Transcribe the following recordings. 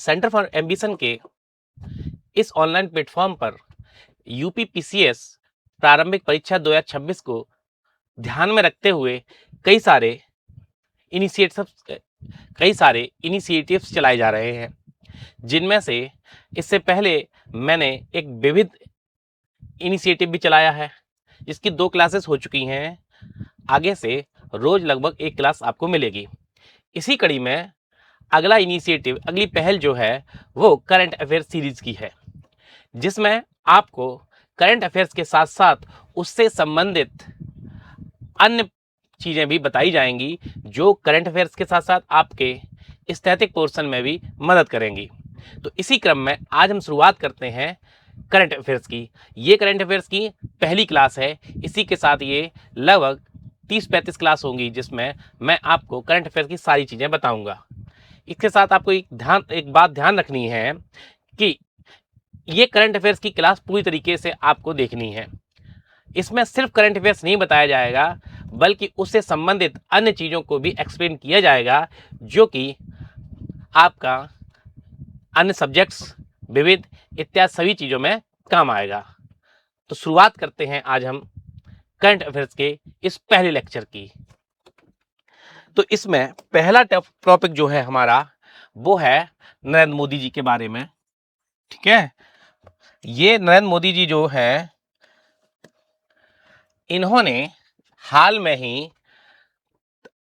Centre for ambition के इस online platform पर यूपी पीसीएस प्रारंभिक परीक्षा 2026 को ध्यान में रखते हुए कई सारे इनिशिएटिव्स चलाए जा रहे हैं, जिनमें से इससे पहले मैंने एक विविध इनिशिएटिव भी चलाया है, जिसकी 2 क्लासेस हो चुकी हैं। आगे से रोज लगभग 1 क्लास आपको मिलेगी। इसी कड़ी में अगला इनिशिएटिव, अगली पहल जो है वो करंट अफेयर सीरीज की है, जिसमें आपको करंट अफेयर्स के साथ साथ उससे संबंधित अन्य चीज़ें भी बताई जाएंगी, जो करंट अफेयर्स के साथ साथ आपके स्टैटिक पोर्शन में भी मदद करेंगी। तो इसी क्रम में आज हम शुरुआत करते हैं करंट अफेयर्स की। ये करंट अफेयर्स की पहली क्लास है। इसी के साथ ये लगभग 30-35 क्लास होंगी, जिसमें मैं आपको करंट अफेयर्स की सारी चीज़ें बताऊंगा। इसके साथ आपको एक बात ध्यान रखनी है कि ये करंट अफेयर्स की क्लास पूरी तरीके से आपको देखनी है। इसमें सिर्फ करंट अफेयर्स नहीं बताया जाएगा, बल्कि उससे संबंधित अन्य चीज़ों को भी एक्सप्लेन किया जाएगा, जो कि आपका अन्य सब्जेक्ट्स, विविध इत्यादि सभी चीज़ों में काम आएगा। तो शुरुआत करते हैं आज हम करंट अफेयर्स के इस पहले लेक्चर की। तो इसमें पहला टॉपिक जो है हमारा, वो है नरेंद्र मोदी जी के बारे में। ठीक है, ये नरेंद्र मोदी जी जो है, इन्होंने हाल में ही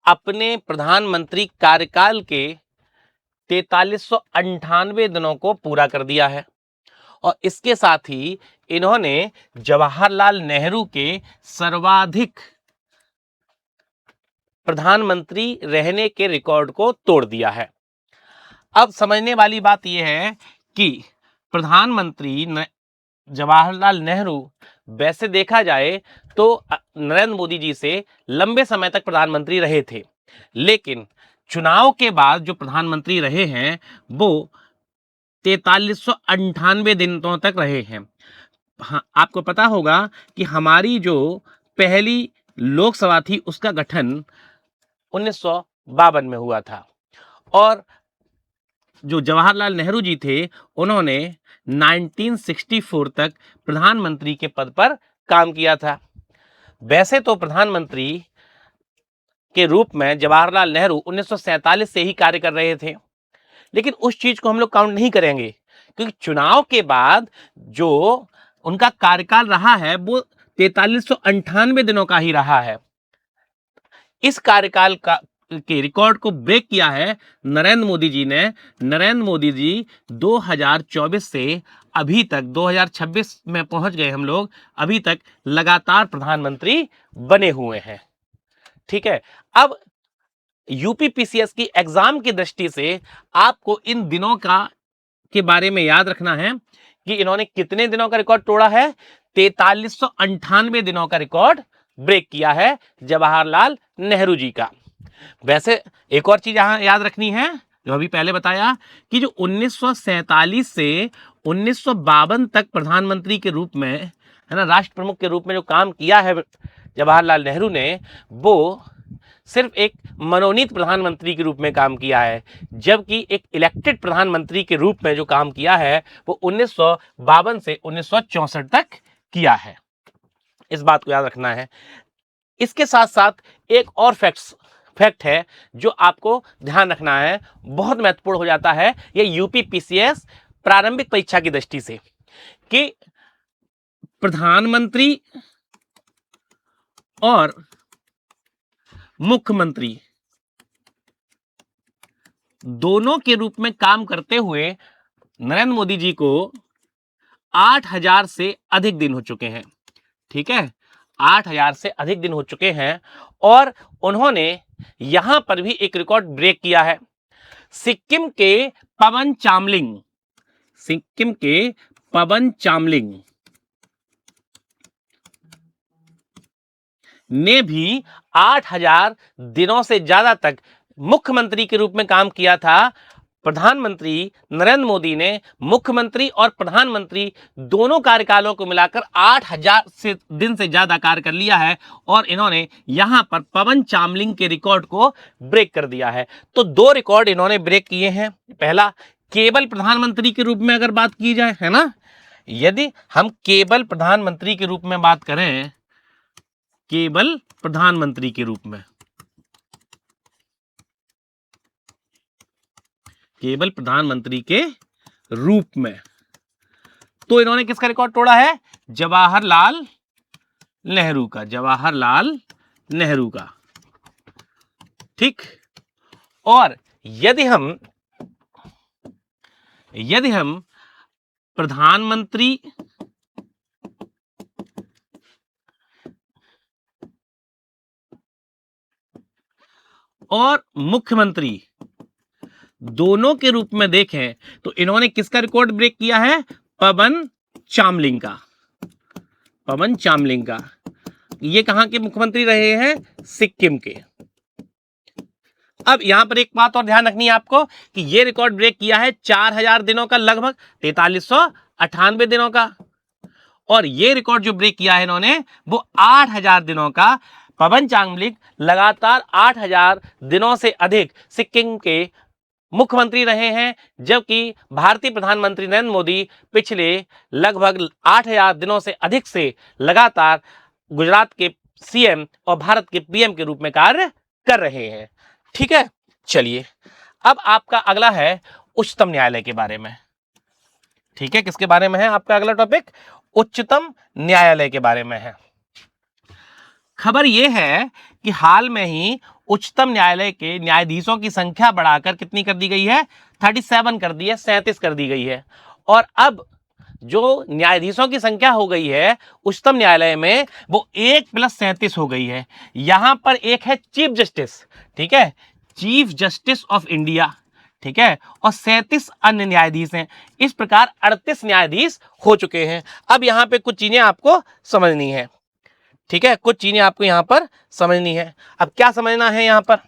अपने प्रधानमंत्री कार्यकाल के 4398 दिनों को पूरा कर दिया है, और इसके साथ ही इन्होंने जवाहरलाल नेहरू के सर्वाधिक प्रधानमंत्री रहने के रिकॉर्ड को तोड़ दिया है। अब समझने वाली बात यह है कि प्रधानमंत्री जवाहरलाल नेहरू, वैसे देखा जाए तो नरेंद्र मोदी जी से लंबे समय तक प्रधानमंत्री रहे थे, लेकिन चुनाव के बाद जो प्रधानमंत्री रहे हैं वो 4398 दिनों तक रहे हैं। हाँ, आपको पता होगा कि हमारी जो पहली लोकसभा थी उसका गठन 1952 में हुआ था, और जो जवाहरलाल नेहरू जी थे उन्होंने 1964 तक प्रधानमंत्री के पद पर काम किया था। वैसे तो प्रधानमंत्री के रूप में जवाहरलाल नेहरू 1947 से ही कार्य कर रहे थे, लेकिन उस चीज को हम लोग काउंट नहीं करेंगे, क्योंकि चुनाव के बाद जो उनका कार्यकाल रहा है वो 4398 दिनों का ही रहा है। इस कार्यकाल के रिकॉर्ड को ब्रेक किया है नरेंद्र मोदी जी ने। नरेंद्र मोदी जी 2024 से अभी तक 2026 में पहुंच गए हम लोग, अभी तक लगातार प्रधानमंत्री बने हुए हैं। ठीक है, अब यूपीपीसीएस की एग्जाम की दृष्टि से आपको इन दिनों के बारे में याद रखना है कि इन्होंने कितने दिनों का रिकॉर्ड तोड़ा है। 4398 दिनों का रिकॉर्ड ब्रेक किया है जवाहरलाल नेहरू जी का। वैसे एक और चीज यहां याद रखनी है, जो अभी पहले बताया कि जो 1947 से 1952 तक प्रधानमंत्री के रूप में, है ना, राष्ट्र प्रमुख के रूप में जो काम किया है जवाहरलाल नेहरू ने, वो सिर्फ एक मनोनीत प्रधानमंत्री के रूप में काम किया है, जबकि एक इलेक्टेड प्रधानमंत्री के रूप में जो काम किया है वो 1952 से 1964 तक किया है। इस बात को याद रखना है। इसके साथ साथ एक और फैक्ट है जो आपको ध्यान रखना है, बहुत महत्वपूर्ण हो जाता है ये यूपीपीसीएस प्रारंभिक परीक्षा की दृष्टि से, कि प्रधानमंत्री और मुख्यमंत्री दोनों के रूप में काम करते हुए नरेंद्र मोदी जी को 8000 से अधिक दिन हो चुके हैं। ठीक है, 8000 से अधिक दिन हो चुके हैं, और उन्होंने यहां पर भी एक रिकॉर्ड ब्रेक किया है। सिक्किम के पवन चामलिंग ने भी 8000 दिनों से ज्यादा तक मुख्यमंत्री के रूप में काम किया था। प्रधानमंत्री नरेंद्र मोदी ने मुख्यमंत्री और प्रधानमंत्री दोनों कार्यकालों को मिलाकर 8000 दिन से ज्यादा कार्य कर लिया है, और इन्होंने यहां पर पवन चामलिंग के रिकॉर्ड को ब्रेक कर दिया है। तो 2 रिकॉर्ड इन्होंने ब्रेक किए हैं। पहला केवल प्रधानमंत्री के रूप में अगर बात की जाए, है ना, यदि हम केवल प्रधानमंत्री के रूप में बात करें, केवल प्रधानमंत्री के रूप में, केवल प्रधानमंत्री के रूप में, तो इन्होंने किसका रिकॉर्ड तोड़ा है? जवाहरलाल नेहरू का, जवाहरलाल नेहरू का। ठीक। और यदि हम प्रधानमंत्री और मुख्यमंत्री दोनों के रूप में देखें तो इन्होंने किसका रिकॉर्ड ब्रेक किया है? पवन चामलिंग का, पवन चामलिंग का। ये कहां के मुख्यमंत्री रहे हैं? सिक्किम के। अब यहां पर एक बात और ध्यान रखनी है आपको कि ये रिकॉर्ड ब्रेक किया है 4000 दिनों का, लगभग 4398 दिनों का। और ये रिकॉर्ड जो ब्रेक किया है इन्होंने वो 8000 दिनों का। पवन चामलिंग लगातार 8000 दिनों से अधिक सिक्किम के मुख्यमंत्री रहे हैं, जबकि भारतीय प्रधानमंत्री नरेंद्र मोदी पिछले लगभग 8000 दिनों से अधिक से लगातार गुजरात के सीएम और भारत के पीएम के रूप में कार्य कर रहे हैं। ठीक है, चलिए अब आपका अगला है उच्चतम न्यायालय के बारे में। ठीक है, किसके बारे में है आपका अगला टॉपिक? उच्चतम न्यायालय के बारे में है। खबर यह है कि हाल में ही उच्चतम न्यायालय के न्यायाधीशों की संख्या बढ़ाकर कितनी कर दी गई है? 37 कर दी है, 37 कर दी गई है। और अब जो न्यायाधीशों की संख्या हो गई है उच्चतम न्यायालय में वो 1+37 हो गई है। यहां पर एक है चीफ जस्टिस, ठीक है, चीफ जस्टिस ऑफ इंडिया, ठीक है, और 37 अन्य न्यायाधीश हैं। इस प्रकार 38 न्यायाधीश हो चुके हैं। अब यहां पे कुछ चीजें आपको समझनी है। ठीक है, कुछ चीजें आपको यहां पर समझनी है। अब क्या समझना है यहां पर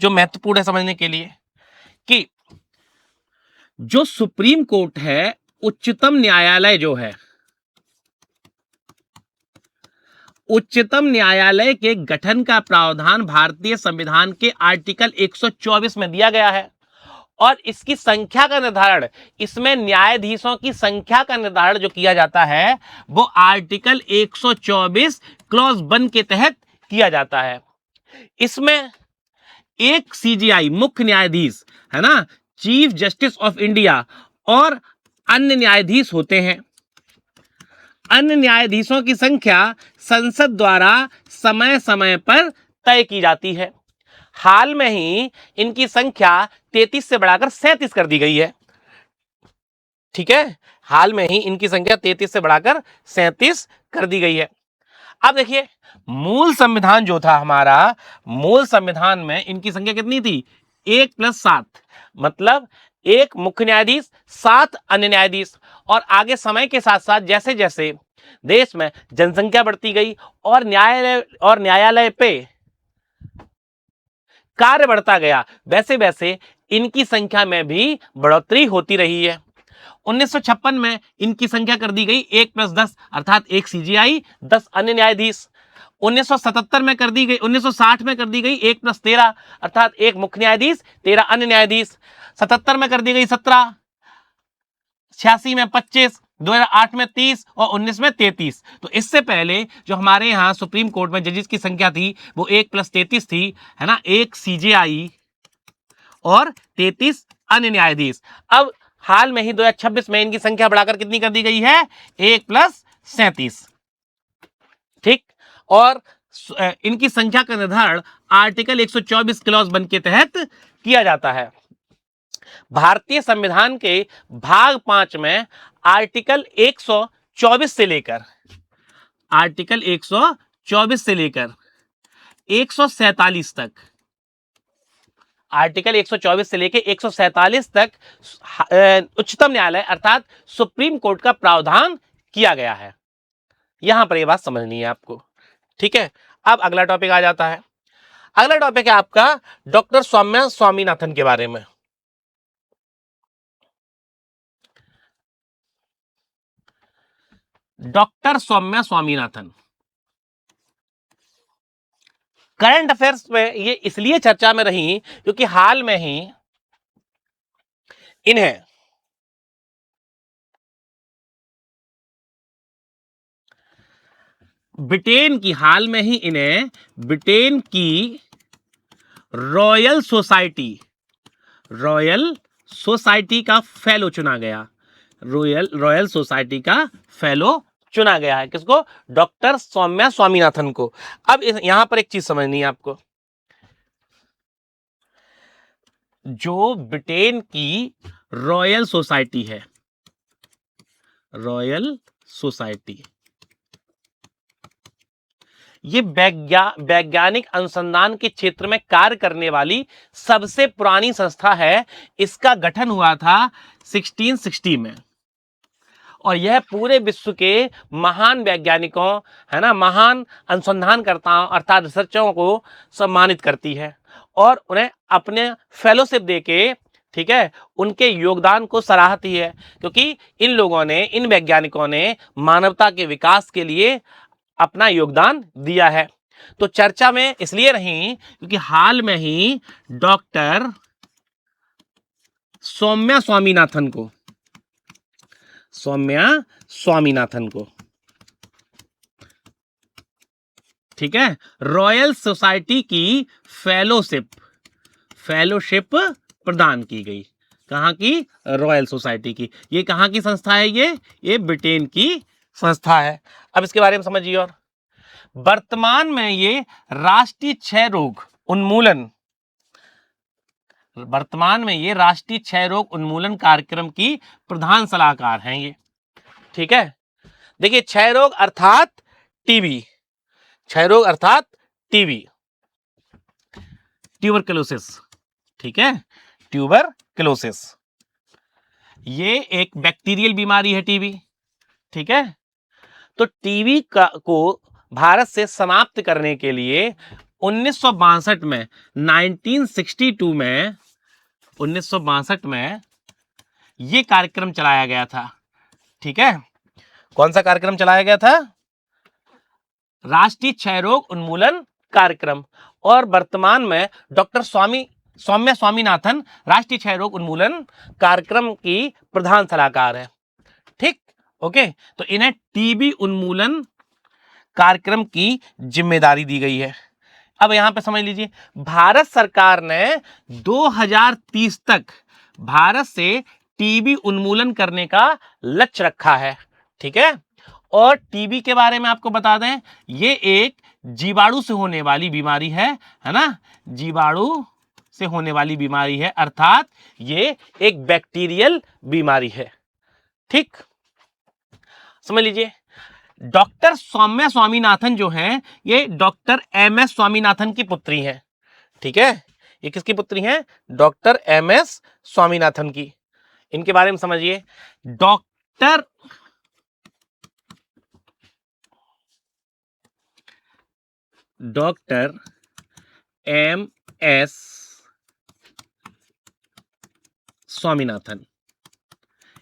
जो महत्वपूर्ण है समझने के लिए, कि जो सुप्रीम कोर्ट है, उच्चतम न्यायालय जो है, उच्चतम न्यायालय के गठन का प्रावधान भारतीय संविधान के आर्टिकल 124 में दिया गया है। और इसकी संख्या का निर्धारण, इसमें न्यायाधीशों की संख्या का निर्धारण जो किया जाता है वो आर्टिकल 124 क्लॉज 1 के तहत किया जाता है। इसमें एक सीजीआई मुख्य न्यायाधीश, है ना, चीफ जस्टिस ऑफ इंडिया, और अन्य न्यायाधीश होते हैं। अन्य न्यायाधीशों की संख्या संसद द्वारा समय समय पर तय की जाती है। हाल में ही इनकी संख्या 33 से बढ़ाकर 37 कर दी गई है। ठीक है, हाल में ही इनकी संख्या 33 से बढ़ाकर 37 कर दी गई है। अब देखिए, मूल संविधान जो था हमारा, मूल संविधान में इनकी संख्या कितनी थी? 1+7, मतलब एक मुख्य न्यायाधीश, 7 अन्य न्यायाधीश। और आगे समय के साथ साथ जैसे जैसे देश में जनसंख्या बढ़ती गई और न्यायालय पे कार्य बढ़ता गया, वैसे वैसे इनकी संख्या में भी बढ़ोतरी होती रही है। 1956 में इनकी संख्या कर दी गई 1+10, अर्थात एक सीजीआई, 10 अन्य न्यायाधीश। 1977 में कर दी गई, 1960 में कर दी गई 1+13, अर्थात एक मुख्य न्यायाधीश, 13 अन्य न्यायाधीश। 77 में कर दी गई 17, 86 में 25, 2008 में 30 और 19 में 33। तो इससे पहले जो हमारे यहाँ सुप्रीम कोर्ट में जजेस की संख्या थी वो 1+33 थी, है ना, एक सीजेआई और 33 अन्य न्यायाधीश। अब हाल में ही 2026 में इनकी संख्या बढ़ाकर कितनी कर दी गई है? 1+37। ठीक, और इनकी संख्या का निर्धारण आर्टिकल 124 क्लॉज 1 के तहत किया जाता है। भारतीय संविधान के भाग 5 में आर्टिकल 124 से लेकर 147 तक, आर्टिकल 124 से लेकर 147 तक उच्चतम न्यायालय अर्थात सुप्रीम कोर्ट का प्रावधान किया गया है। यहां पर यह बात समझनी है आपको। ठीक है, अब अगला टॉपिक आ जाता है। अगला टॉपिक है आपका डॉक्टर सौम्या स्वामीनाथन के बारे में। Doctor Soumya Swaminathan current affairs में ये इसलिए चर्चा में रही क्योंकि हाल में ही इन्हें ब्रिटेन की, हाल में ही इन्हें ब्रिटेन की रॉयल सोसाइटी का फेलो चुना गया। रॉयल सोसाइटी का फेलो चुना गया है। किसको? डॉक्टर सौम्या स्वामीनाथन को। अब यहां पर एक चीज समझनी है आपको, जो ब्रिटेन की रॉयल सोसाइटी है, रॉयल सोसाइटी, ये वैज्ञानिक अनुसंधान के क्षेत्र में कार्य करने वाली सबसे पुरानी संस्था है। इसका गठन हुआ था 1660 में, और यह पूरे विश्व के महान वैज्ञानिकों, है ना, महान अनुसंधानकर्ताओं अर्थात रिसर्चरों को सम्मानित करती है और उन्हें अपने फेलोशिप देके, ठीक है, उनके योगदान को सराहती है, क्योंकि इन लोगों ने, इन वैज्ञानिकों ने मानवता के विकास के लिए अपना योगदान दिया है। तो चर्चा में इसलिए रही क्योंकि हाल में ही डॉक्टर सौम्या स्वामीनाथन को, ठीक है, रॉयल सोसाइटी की फेलोशिप प्रदान की गई। कहां की? रॉयल सोसाइटी की। ये कहां की संस्था है? ये ब्रिटेन की संस्था है। अब इसके बारे में समझिए। और वर्तमान में ये राष्ट्रीय क्षय रोग उन्मूलन कार्यक्रम की प्रधान सलाहकार हैं ये, ठीक है। देखिए, क्षय रोग अर्थात टीबी, ट्यूबरकुलोसिस, ठीक है, ट्यूबरकुलोसिस, ये एक बैक्टीरियल बीमारी है टीबी, ठीक है। तो टीबी को भारत से समाप्त करने के लिए 1962 में 1962 में ये कार्यक्रम चलाया गया था, ठीक है। कौन सा कार्यक्रम चलाया गया था? राष्ट्रीय क्षय रोग उन्मूलन कार्यक्रम। और वर्तमान में डॉक्टर सौम्या स्वामीनाथन राष्ट्रीय क्षय रोग उन्मूलन कार्यक्रम की प्रधान सलाहकार है, ठीक, ओके। तो इन्हें टीबी उन्मूलन कार्यक्रम की जिम्मेदारी दी गई है। अब यहां पे समझ लीजिए, भारत सरकार ने 2030 तक भारत से टीबी उन्मूलन करने का लक्ष्य रखा है, ठीक है। और टीबी के बारे में आपको बता दें, ये एक जीवाणु से होने वाली बीमारी है ना, जीवाणु से होने वाली बीमारी है, अर्थात ये एक बैक्टीरियल बीमारी है, ठीक, समझ लीजिए। डॉक्टर सौम्या स्वामीनाथन जो हैं, ये डॉक्टर MS स्वामीनाथन की पुत्री हैं, ठीक है। ये किसकी पुत्री हैं? डॉक्टर MS स्वामीनाथन की। इनके बारे में समझिए। डॉक्टर MS स्वामीनाथन,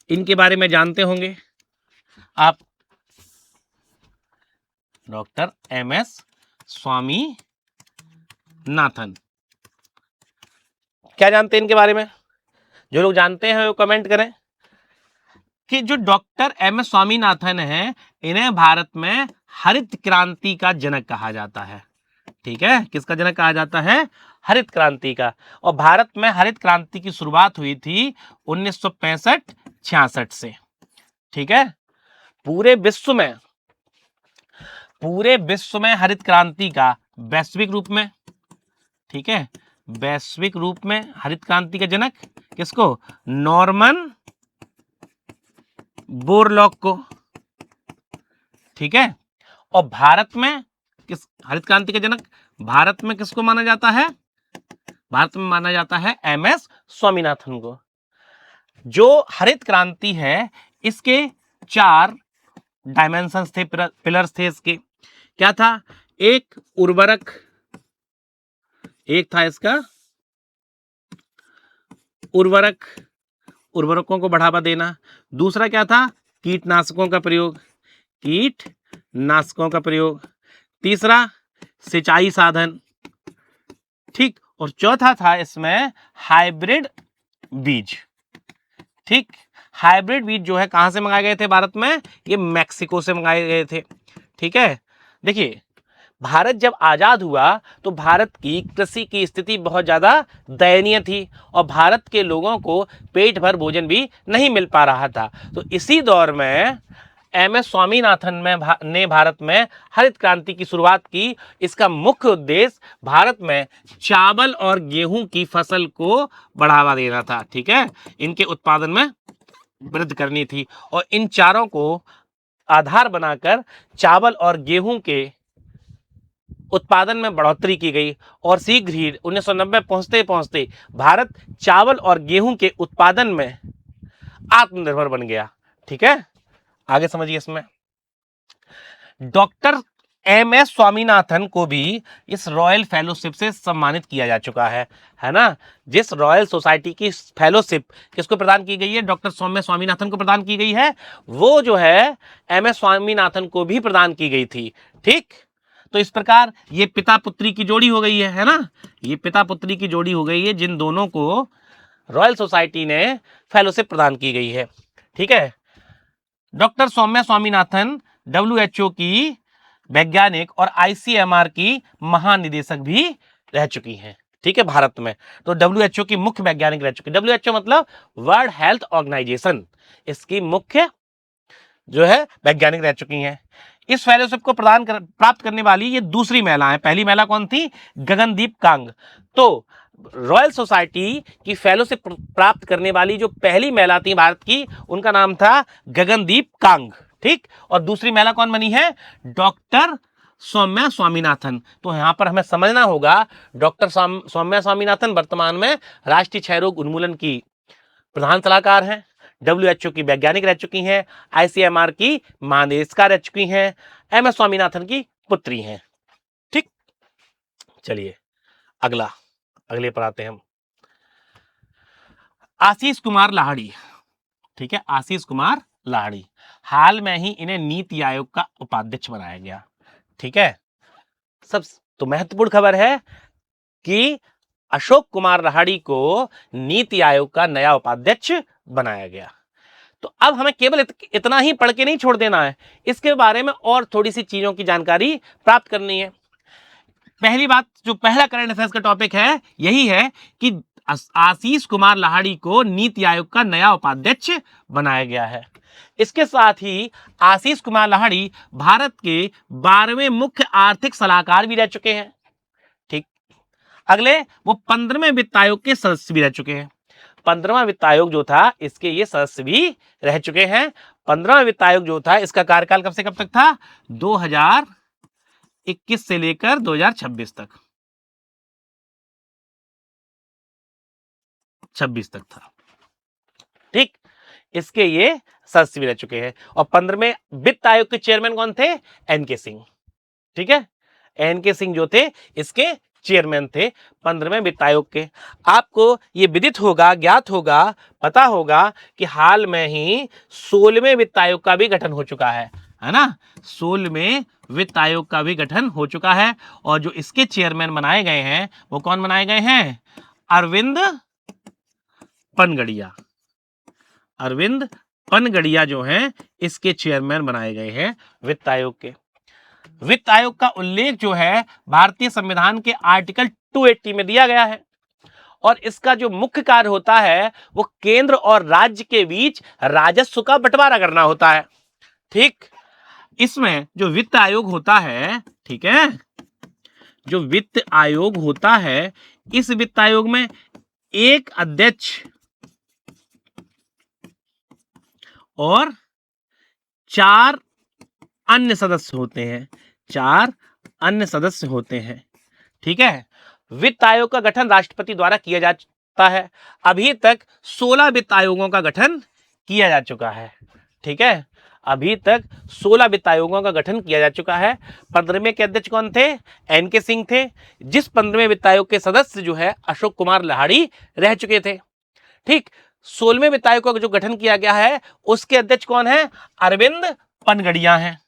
इनके बारे में जानते होंगे आप। डॉक्टर MS स्वामीनाथन, क्या जानते हैं इनके बारे में? जो लोग जानते हैं वो कमेंट करें कि जो डॉक्टर MS स्वामीनाथन हैं, इन्हें भारत में हरित क्रांति का जनक कहा जाता है, ठीक है। किसका जनक कहा जाता है? हरित क्रांति का। और भारत में हरित क्रांति की शुरुआत हुई थी 1965-66 से, ठीक है। पूरे विश्व में हरित क्रांति का वैश्विक रूप में, ठीक है, वैश्विक रूप में हरित क्रांति का जनक किसको? नॉर्मन बोरलॉग को, ठीक है। और भारत में किस हरित क्रांति का जनक भारत में किसको माना जाता है? भारत में माना जाता है MS स्वामीनाथन को। जो हरित क्रांति है, इसके 4 डायमेंशंस थे, पिलर्स थे इसके। क्या था? एक था इसका उर्वरकों को बढ़ावा देना। दूसरा क्या था? कीटनाशकों का प्रयोग। तीसरा सिंचाई साधन, ठीक। और चौथा था इसमें हाइब्रिड बीज, ठीक, हाइब्रिड बीज जो है कहां से मंगाए गए थे भारत में? ये मैक्सिको से मंगाए गए थे। ठीक है, देखिए भारत जब आजाद हुआ तो भारत की कृषि की स्थिति बहुत ज्यादा दयनीय थी और भारत के लोगों को पेट भर भोजन भी नहीं मिल पा रहा था। तो इसी दौर में एम.एस. स्वामीनाथन ने भारत में हरित क्रांति की शुरुआत की। इसका मुख्य उद्देश्य भारत में चावल और गेहूं की फसल को बढ़ावा देना था। ठीक है, इनके उत्पादन में वृद्धि करनी थी और इन चारों को आधार बनाकर चावल और गेहूं के उत्पादन में बढ़ोतरी की गई और शीघ्र ही 1990 पहुंचते पहुंचते भारत चावल और गेहूं के उत्पादन में आत्मनिर्भर बन गया। ठीक है, आगे समझिए। इसमें डॉक्टर एम.एस. स्वामीनाथन को भी इस रॉयल फेलोशिप से सम्मानित किया जा चुका है ना। जिस रॉयल सोसाइटी की फेलोशिप किसको प्रदान की गई है? डॉक्टर स्वामीनाथन को प्रदान की गई है। वो जो है एम.एस. स्वामीनाथन को भी प्रदान की गई थी। ठीक, तो इस प्रकार ये पिता पुत्री की जोड़ी हो गई है ना। ये पिता पुत्री की जोड़ी हो गई है जिन दोनों को रॉयल सोसाइटी ने फेलोशिप प्रदान की गई है। ठीक है, डॉक्टर सौम्या स्वामीनाथन WHO की वैज्ञानिक और ICMR की महानिदेशक भी रह चुकी हैं। ठीक है, भारत में तो WHO की मुख्य वैज्ञानिक रह चुकी है। WHO मतलब वर्ल्ड हेल्थ ऑर्गेनाइजेशन, इसकी मुख्य जो है वैज्ञानिक रह चुकी हैं। इस फेलोशिप को प्राप्त करने वाली ये दूसरी महिला है। पहली महिला कौन थी? गगनदीप कांग। तो रॉयल सोसाइटी की फेलोशिप प्राप्त करने वाली जो पहली महिला थी भारत की, उनका नाम था गगनदीप कांग। ठीक, और दूसरी महिला कौन बनी है? डॉक्टर सौम्या स्वामीनाथन। तो यहां पर हमें समझना होगा डॉक्टर सौम्या स्वामीनाथन वर्तमान में राष्ट्रीय क्षय रोग उन्मूलन की प्रधान सलाहकार हैं, WHO की वैज्ञानिक रह चुकी हैं, ICMR की महानिदेशिका रह चुकी हैं, एम.एस. स्वामीनाथन की पुत्री हैं। ठीक, चलिए अगले पर आते हैं हम। आशीष कुमार लाहिड़ी। ठीक है, आशीष कुमार लाहिड़ी, हाल में ही इन्हें नीति आयोग का उपाध्यक्ष बनाया गया। ठीक है, सब तो महत्वपूर्ण खबर है कि अशोक कुमार लाहिड़ी को नीति आयोग का नया उपाध्यक्ष बनाया गया। तो अब हमें केवल इतना ही पढ़ के नहीं छोड़ देना है, इसके बारे में और थोड़ी सी चीजों की जानकारी प्राप्त करनी है। पहली बात, जो पहला करंट अफेयर्स का टॉपिक है यही है कि आशीष कुमार लाहिड़ी को नीति आयोग का नया उपाध्यक्ष बनाया गया है। इसके साथ ही आशीष कुमार लाहिड़ी भारत के 12वें मुख्य आर्थिक सलाहकार भी रह चुके हैं। ठीक, अगले वो 15वें वित्त आयोग के सदस्य भी रह चुके हैं। 15वां वित्त आयोग जो था इसके ये सदस्य भी रह चुके हैं। 15वां वित्त आयोग जो था इसका कार्यकाल कब से कब तक था? 2021 से लेकर 2026 तक, 26 तक था। ठीक, इसके ये सदस्य भी रह चुके हैं। और 15वें वित्त आयोग के चेयरमैन कौन थे? एन.के. सिंह। ठीक है, एन.के. सिंह जो थे इसके चेयरमैन थे 15वें वित्त आयोग के। आपको ये विदित होगा, ज्ञात होगा, पता होगा कि हाल में ही 16वें वित्त आयोग का भी गठन हो चुका है ना। 16वें वित्त आयोग का भी गठन हो चुका है और जो इसके चेयरमैन बनाए गए हैं वो कौन बनाए गए हैं? अरविंद पनगड़िया। अरविंद पनगड़िया जो हैं इसके चेयरमैन बनाए गए हैं वित्त आयोग के। वित्त आयोग का उल्लेख जो है भारतीय संविधान के आर्टिकल 280 में दिया गया है और इसका जो मुख्य कार्य होता है वो केंद्र और राज्य के बीच राजस्व का बंटवारा करना होता है। ठीक, इसमें जो वित्त आयोग होता है, ठीक है, जो वित्त आयोग होता है इस वित्त आयोग में एक अध्यक्ष और 4 अन्य सदस्य होते हैं। 4 अन्य सदस्य होते हैं। ठीक है, वित्त आयोग का गठन राष्ट्रपति द्वारा किया जाता है। अभी तक 16 वित्त आयोगों का गठन किया जा चुका है। ठीक है, अभी तक 16 वित्त आयोगों का गठन किया जा चुका है। 15वें के अध्यक्ष कौन थे? एन.के. सिंह थे। जिस 15वें वित्त आयोग के सदस्य जो है अशोक कुमार लाहिड़ी रह चुके थे। ठीक, 16वें वित्त आयोग का जो गठन किया गया है उसके अध्यक्ष कौन है? अरविंद पनगड़िया हैं।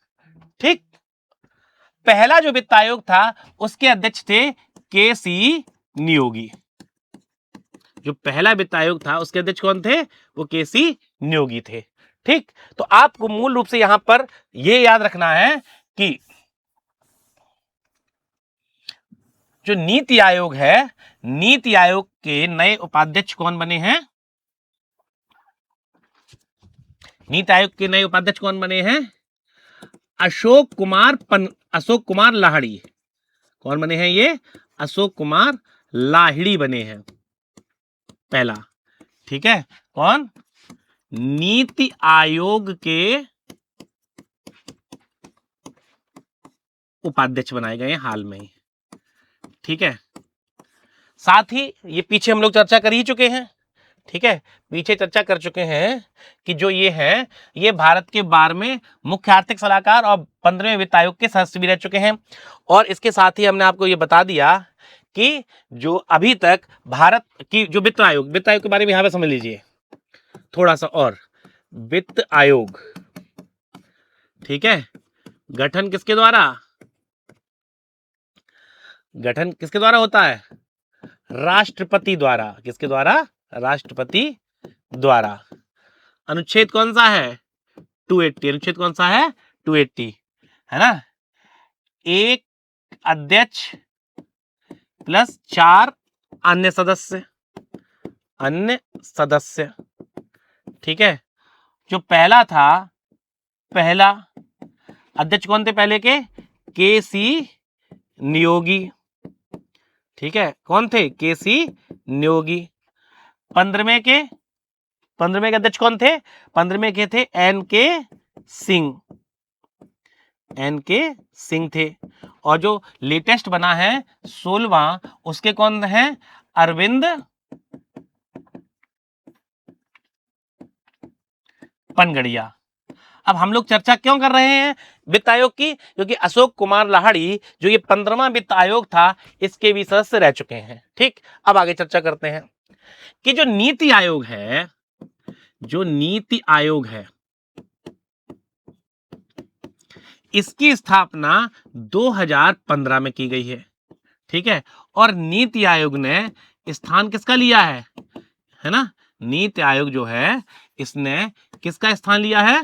ठीक, पहला जो वित्त आयोग था उसके अध्यक्ष थे के.सी. नियोगी। जो पहला वित्त आयोग था उसके अध्यक्ष कौन थे? वो केसी न्योगी थे। ठीक, तो आपको मूल रूप से यहां पर यह याद रखना है कि जो नीति आयोग है, नीति आयोग के नए उपाध्यक्ष कौन बने हैं? नीति आयोग के नए उपाध्यक्ष कौन बने हैं? अशोक कुमार लाहिड़ी। कौन बने हैं ये? अशोक कुमार लाहिड़ी बने हैं पहला। ठीक है, कौन? नीति आयोग के उपाध्यक्ष बनाए गए हाल में ही। ठीक है, साथ ही ये पीछे हम लोग चर्चा कर ही चुके हैं। ठीक है, पीछे चर्चा कर चुके हैं कि जो ये है, ये भारत के 12वें मुख्य आर्थिक सलाहकार और 15वें वित्त आयोग के सदस्य भी रह चुके हैं। और इसके साथ ही हमने आपको ये बता दिया कि जो अभी तक भारत की जो वित्त आयोग के बारे में यहां पे समझ लीजिए थोड़ा सा और। वित्त आयोग, ठीक है, गठन किसके द्वारा? गठन किसके द्वारा होता है? राष्ट्रपति द्वारा। किसके द्वारा? राष्ट्रपति द्वारा। अनुच्छेद कौन सा है? 280। अनुच्छेद कौन सा है? 280, है ना? एक अध्यक्ष प्लस 4 अन्य सदस्य। ठीक है, जो पहला था, पहला अध्यक्ष कौन थे पहले के? केसी न्योगी। ठीक है, कौन थे? केसी न्योगी। 15वें के अध्यक्ष कौन थे? 15वें के थे एन के सिंह थे। और जो लेटेस्ट बना है 16वां, उसके कौन है? अरविंद पनगड़िया। अब हम लोग चर्चा क्यों कर रहे हैं वित्त आयोग की? क्योंकि अशोक कुमार लाहिड़ी जो ये 15वां वित्त आयोग था, इसके भी सदस्य रह चुके हैं। ठीक, अब आगे चर्चा करते हैं कि जो नीति आयोग है, इसकी स्थापना 2015 में की गई है। ठीक है, और नीति आयोग ने स्थान किसका लिया है ना? नीति आयोग जो है, इसने किसका स्थान लिया है?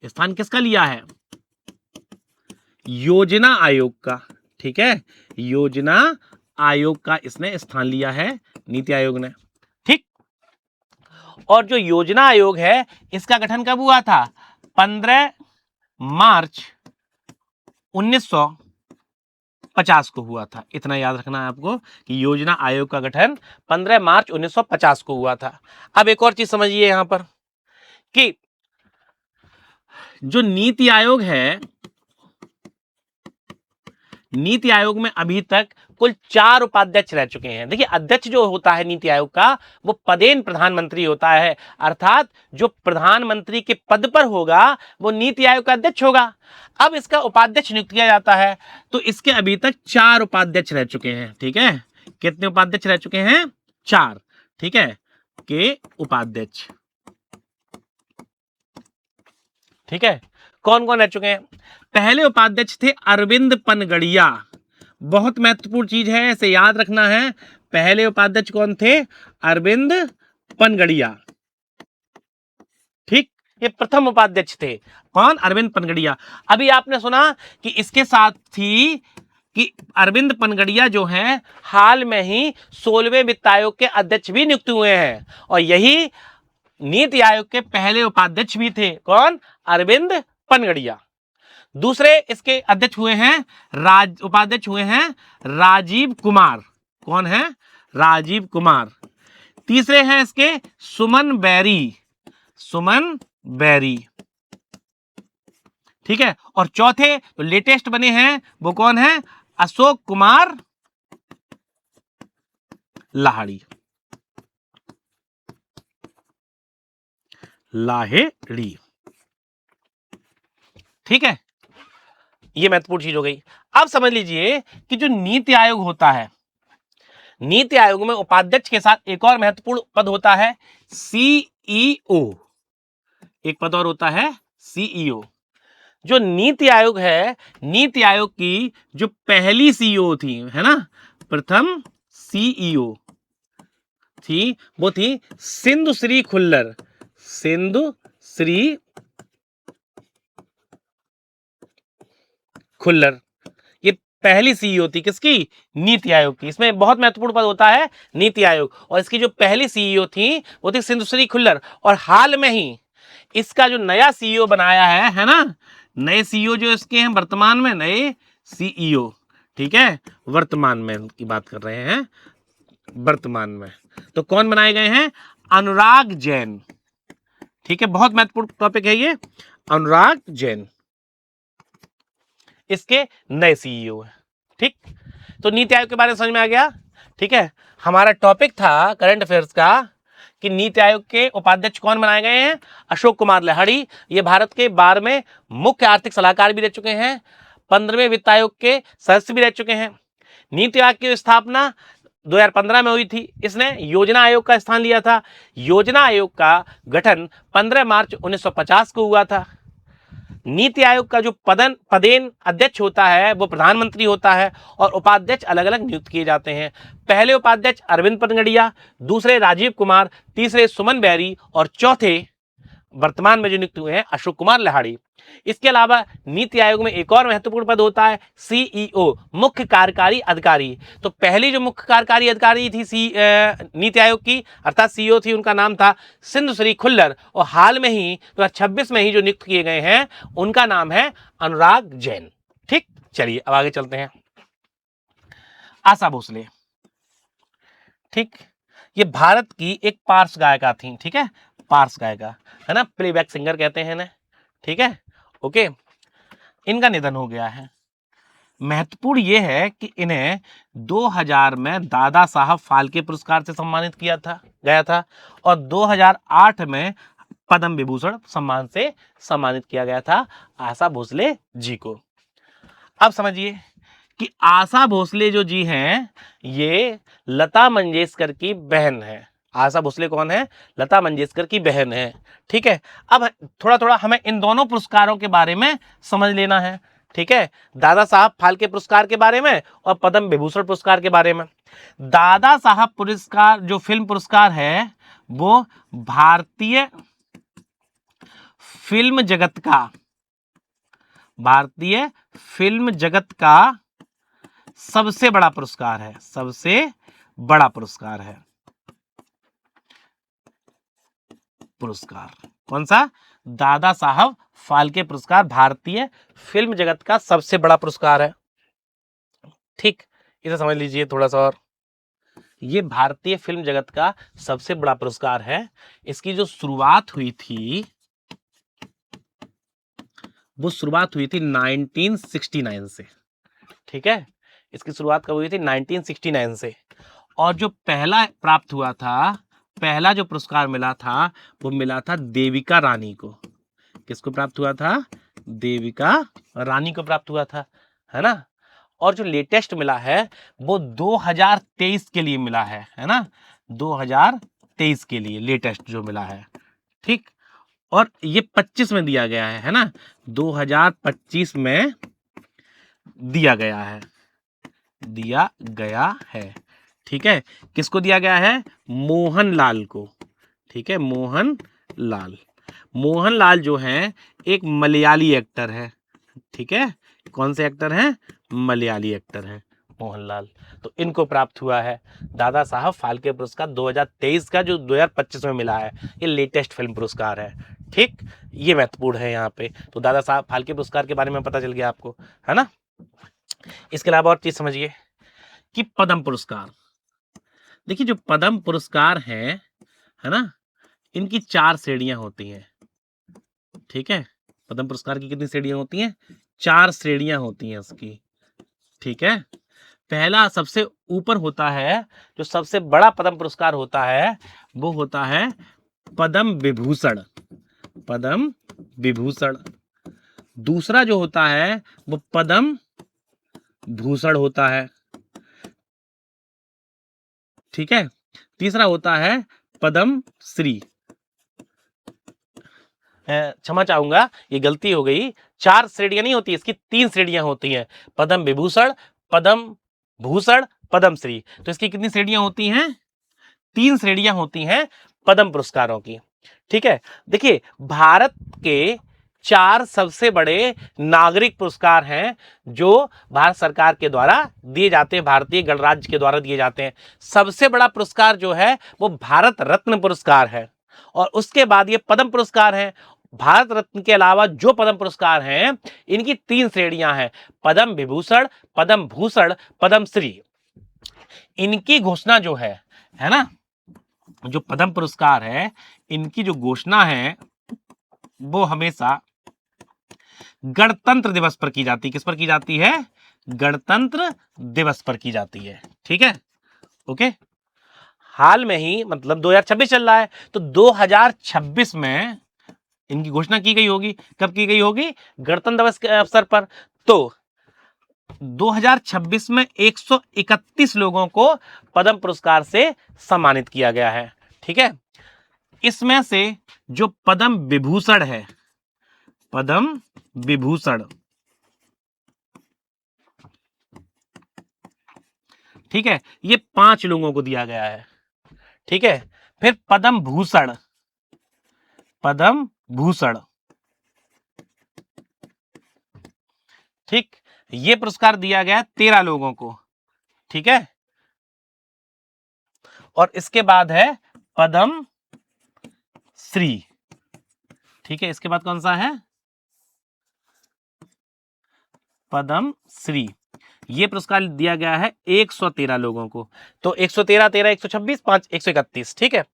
स्थान किसका लिया है? योजना आयोग का। ठीक है, योजना आयोग का इसने स्थान लिया है, नीति आयोग ने। ठीक, और जो योजना आयोग है, इसका गठन कब हुआ था? 15 मार्च 1950 को हुआ था। इतना याद रखना है आपको कि योजना आयोग का गठन 15 मार्च 1950 को हुआ था। अब एक और चीज समझिए यहां पर कि जो नीति आयोग है, नीति आयोग में अभी तक कुल 4 उपाध्यक्ष रह चुके हैं। देखिए, अध्यक्ष जो होता है नीति आयोग का, वो पदेन प्रधानमंत्री होता है, अर्थात जो प्रधानमंत्री के पद पर होगा वो नीति आयोग का अध्यक्ष होगा। अब इसका उपाध्यक्ष नियुक्त किया जाता है, तो इसके अभी तक 4 उपाध्यक्ष रह चुके हैं। ठीक है, कितने उपाध्यक्ष रह चुके हैं? 4। ठीक है, के उपाध्यक्ष। ठीक है, कौन कौन रह चुके हैं? पहले उपाध्यक्ष थे अरविंद पनगड़िया। बहुत महत्वपूर्ण चीज है, इसे याद रखना है। पहले उपाध्यक्ष कौन थे? अरविंद पनगड़िया। ठीक, ये प्रथम उपाध्यक्ष थे। कौन? अरविंद पनगड़िया। अभी आपने सुना कि इसके साथ ही कि अरविंद पनगड़िया जो हैं, हाल में ही 16वें वित्त आयोग के अध्यक्ष भी नियुक्त हुए हैं, और यही नीति आयोग के पहले उपाध्यक्ष भी थे। कौन? अरविंद पनगड़िया। दूसरे इसके अध्यक्ष हुए हैं, उपाध्यक्ष हुए हैं राजीव कुमार। कौन है? राजीव कुमार। तीसरे हैं इसके सुमन बैरी। ठीक है, और चौथे तो लेटेस्ट बने हैं, वो कौन है? अशोक कुमार लाहिड़ी। ठीक है, ये महत्वपूर्ण चीज हो गई। अब समझ लीजिए कि जो नीति आयोग होता है, नीति आयोग में उपाध्यक्ष के साथ एक और महत्वपूर्ण पद होता है, सीईओ। एक पद और होता है, सीईओ। जो नीति आयोग है, नीति आयोग की जो पहली सीईओ थी, है ना, प्रथम सीईओ थी, वो थी सिंधु श्री खुल्लर। सिंधु श्री खुल्लर, ये पहली सीईओ थी किसकी? नीति आयोग की। इसमें बहुत महत्वपूर्ण पद होता है नीति आयोग, और इसकी जो पहली सीईओ थी वो थी सिंधुश्री खुल्लर। और हाल में ही इसका जो नया सीईओ बनाया है ना, नए सीईओ जो इसके हैं वर्तमान में, नए सीईओ, ठीक है, वर्तमान में की बात कर रहे हैं, वर्तमान में, तो कौन बनाए गए हैं? अनुराग जैन। ठीक है, बहुत महत्वपूर्ण टॉपिक है ये, अनुराग जैन इसके नए सीईओ है। ठीक, तो नीति आयोग के बारे में समझ में आ गया। ठीक है, हमारा टॉपिक था करंट अफेयर्स का कि नीति आयोग के उपाध्यक्ष कौन बनाए गए हैं? अशोक कुमार लहिड़ी। ये भारत के 12वें मुख्य आर्थिक सलाहकार भी रह चुके हैं, 15वें वित्त आयोग के सदस्य भी रह चुके हैं। नीति आयोग की स्थापना 2015 में हुई थी। इसने योजना आयोग का स्थान लिया था। योजना आयोग का गठन 15 मार्च 1950 को हुआ था। नीति आयोग का जो पदेन अध्यक्ष होता है वो प्रधानमंत्री होता है, और उपाध्यक्ष अलग अलग नियुक्त किए जाते हैं। पहले उपाध्यक्ष अरविंद पनगड़िया, दूसरे राजीव कुमार, तीसरे सुमन बेरी, और चौथे वर्तमान में जो नियुक्त हुए हैं अशोक कुमार लहिड़ी। इसके अलावा नीति आयोग में एक और महत्वपूर्ण पद होता है सीईओ, मुख्य कार्यकारी अधिकारी। तो पहली जो मुख्य कार्यकारी अधिकारी थी नीति आयोग की, अर्थात सीईओ थी, उनका नाम था सिंधु श्री खुल्लर, और हाल में ही 2026 में ही जो नियुक्त किए गए हैं उनका नाम है अनुराग जैन। ठीक, चलिए अब आगे चलते हैं। आशा भोसले, ठीक, ये भारत की एक पार्श्व गायिका थी। ठीक है, पार्श्व गायिका है ना, प्लेबैक सिंगर कहते हैं ना। ठीक है, ओके, इनका निधन हो गया है। महत्वपूर्ण यह है कि इन्हें 2000 में दादा साहब फाल्के पुरस्कार से सम्मानित किया गया था, और 2008 में पद्म विभूषण सम्मान से सम्मानित किया गया था आशा भोसले जी को। अब समझिए कि आशा भोसले जो जी हैं ये लता मंगेशकर की बहन है। आशा भोसले कौन है? लता मंगेशकर की बहन है। ठीक है, अब थोड़ा थोड़ा हमें इन दोनों पुरस्कारों के बारे में समझ लेना है। ठीक है, दादा साहब फाल्के पुरस्कार के बारे में और पद्म विभूषण पुरस्कार के बारे में। दादा साहब पुरस्कार जो फिल्म पुरस्कार है वो भारतीय फिल्म जगत का सबसे बड़ा पुरस्कार है, सबसे बड़ा पुरस्कार है। पुरस्कार कौन सा? दादा साहब फाल्के पुरस्कार भारतीय फिल्म जगत का सबसे बड़ा पुरस्कार है। ठीक, इसे समझ लीजिए थोड़ा सा और। ये भारतीय फिल्म जगत का सबसे बड़ा पुरस्कार है। इसकी जो शुरुआत हुई थी वो शुरुआत हुई थी 1969 से। ठीक है, इसकी शुरुआत कब हुई थी? 1969 से। और जो पहला प्राप्त हुआ था, पहला जो पुरस्कार मिला था वो मिला था देविका रानी को। किसको प्राप्त हुआ था? देविका रानी को प्राप्त हुआ था, है ना। और जो लेटेस्ट मिला है वो 2023 के लिए मिला है ना, 2023 के लिए लेटेस्ट जो मिला है। ठीक, और ये 25 में दिया गया है ना, 2025 में दिया गया है। ठीक है, किसको दिया गया है? मोहनलाल को। ठीक है, मोहनलाल जो हैं एक मलयाली एक्टर है। ठीक है, कौन से एक्टर हैं? मलयाली एक्टर हैं मोहनलाल। तो इनको प्राप्त हुआ है दादा साहब फाल्के पुरस्कार 2023 का, जो 2025 में मिला है। ये लेटेस्ट फिल्म पुरस्कार है। ठीक, ये महत्वपूर्ण है यहाँ पे। तो दादा साहब फाल्के पुरस्कार के बारे में पता चल गया आपको, है ना। इसके अलावा और चीज समझिए कि पद्म पुरस्कार, देखिए जो पद्म पुरस्कार है ना, इनकी 4 श्रेणियां होती हैं। ठीक है, पद्म पुरस्कार की कितनी श्रेणियां होती हैं? 4 श्रेणियां होती हैं उसकी। ठीक है, पहला सबसे ऊपर होता है, जो सबसे बड़ा पद्म पुरस्कार होता है वो होता है पद्म विभूषण। पद्म विभूषण। दूसरा जो होता है वो पद्म भूषण होता है। ठीक है, तीसरा होता है पद्म श्री। क्षमा चाहूंगा, ये गलती हो गई, 4 श्रेणियां नहीं होती, इसकी 3 श्रेणियां होती हैं, पद्म विभूषण, पद्म भूषण, पद्मश्री। तो इसकी कितनी श्रेणियां होती हैं? 3 श्रेणियां होती हैं पद्म पुरस्कारों की। ठीक है, देखिए भारत के 4 सबसे बड़े नागरिक पुरस्कार हैं जो भारत सरकार के द्वारा दिए जाते हैं, भारतीय गणराज्य के द्वारा दिए जाते हैं। सबसे बड़ा पुरस्कार जो है वो भारत रत्न पुरस्कार है, और उसके बाद ये पद्म पुरस्कार है। भारत रत्न के अलावा जो पद्म पुरस्कार हैं, इनकी 3 श्रेणियां हैं, पद्म विभूषण, पद्म भूषण, पद्मश्री। इनकी घोषणा जो है ना, जो पद्म पुरस्कार है, इनकी जो घोषणा है वो हमेशा गणतंत्र दिवस पर की जाती है। किस पर की जाती है? गणतंत्र दिवस पर की जाती है। ठीक है, ओके। हाल में ही, मतलब 2026 चल रहा है, तो 2026 में इनकी घोषणा की गई होगी। कब की गई होगी? गणतंत्र दिवस के अवसर पर। तो 2026 में 131 लोगों को पद्म पुरस्कार से सम्मानित किया गया है। ठीक है, इसमें से जो पद्म विभूषण है, पद्म विभूषण, ठीक है, ये 5 लोगों को दिया गया है। ठीक है, फिर पद्म भूषण, पद्म भूषण, ठीक, ये पुरस्कार दिया गया 13 लोगों को। ठीक है, और इसके बाद है पद्म श्री। ठीक है, इसके बाद कौन सा है? पद्म श्री। ये पुरस्कार दिया गया है 113 लोगों को। तो 113, 13, 126, 5, 131। ठीक है,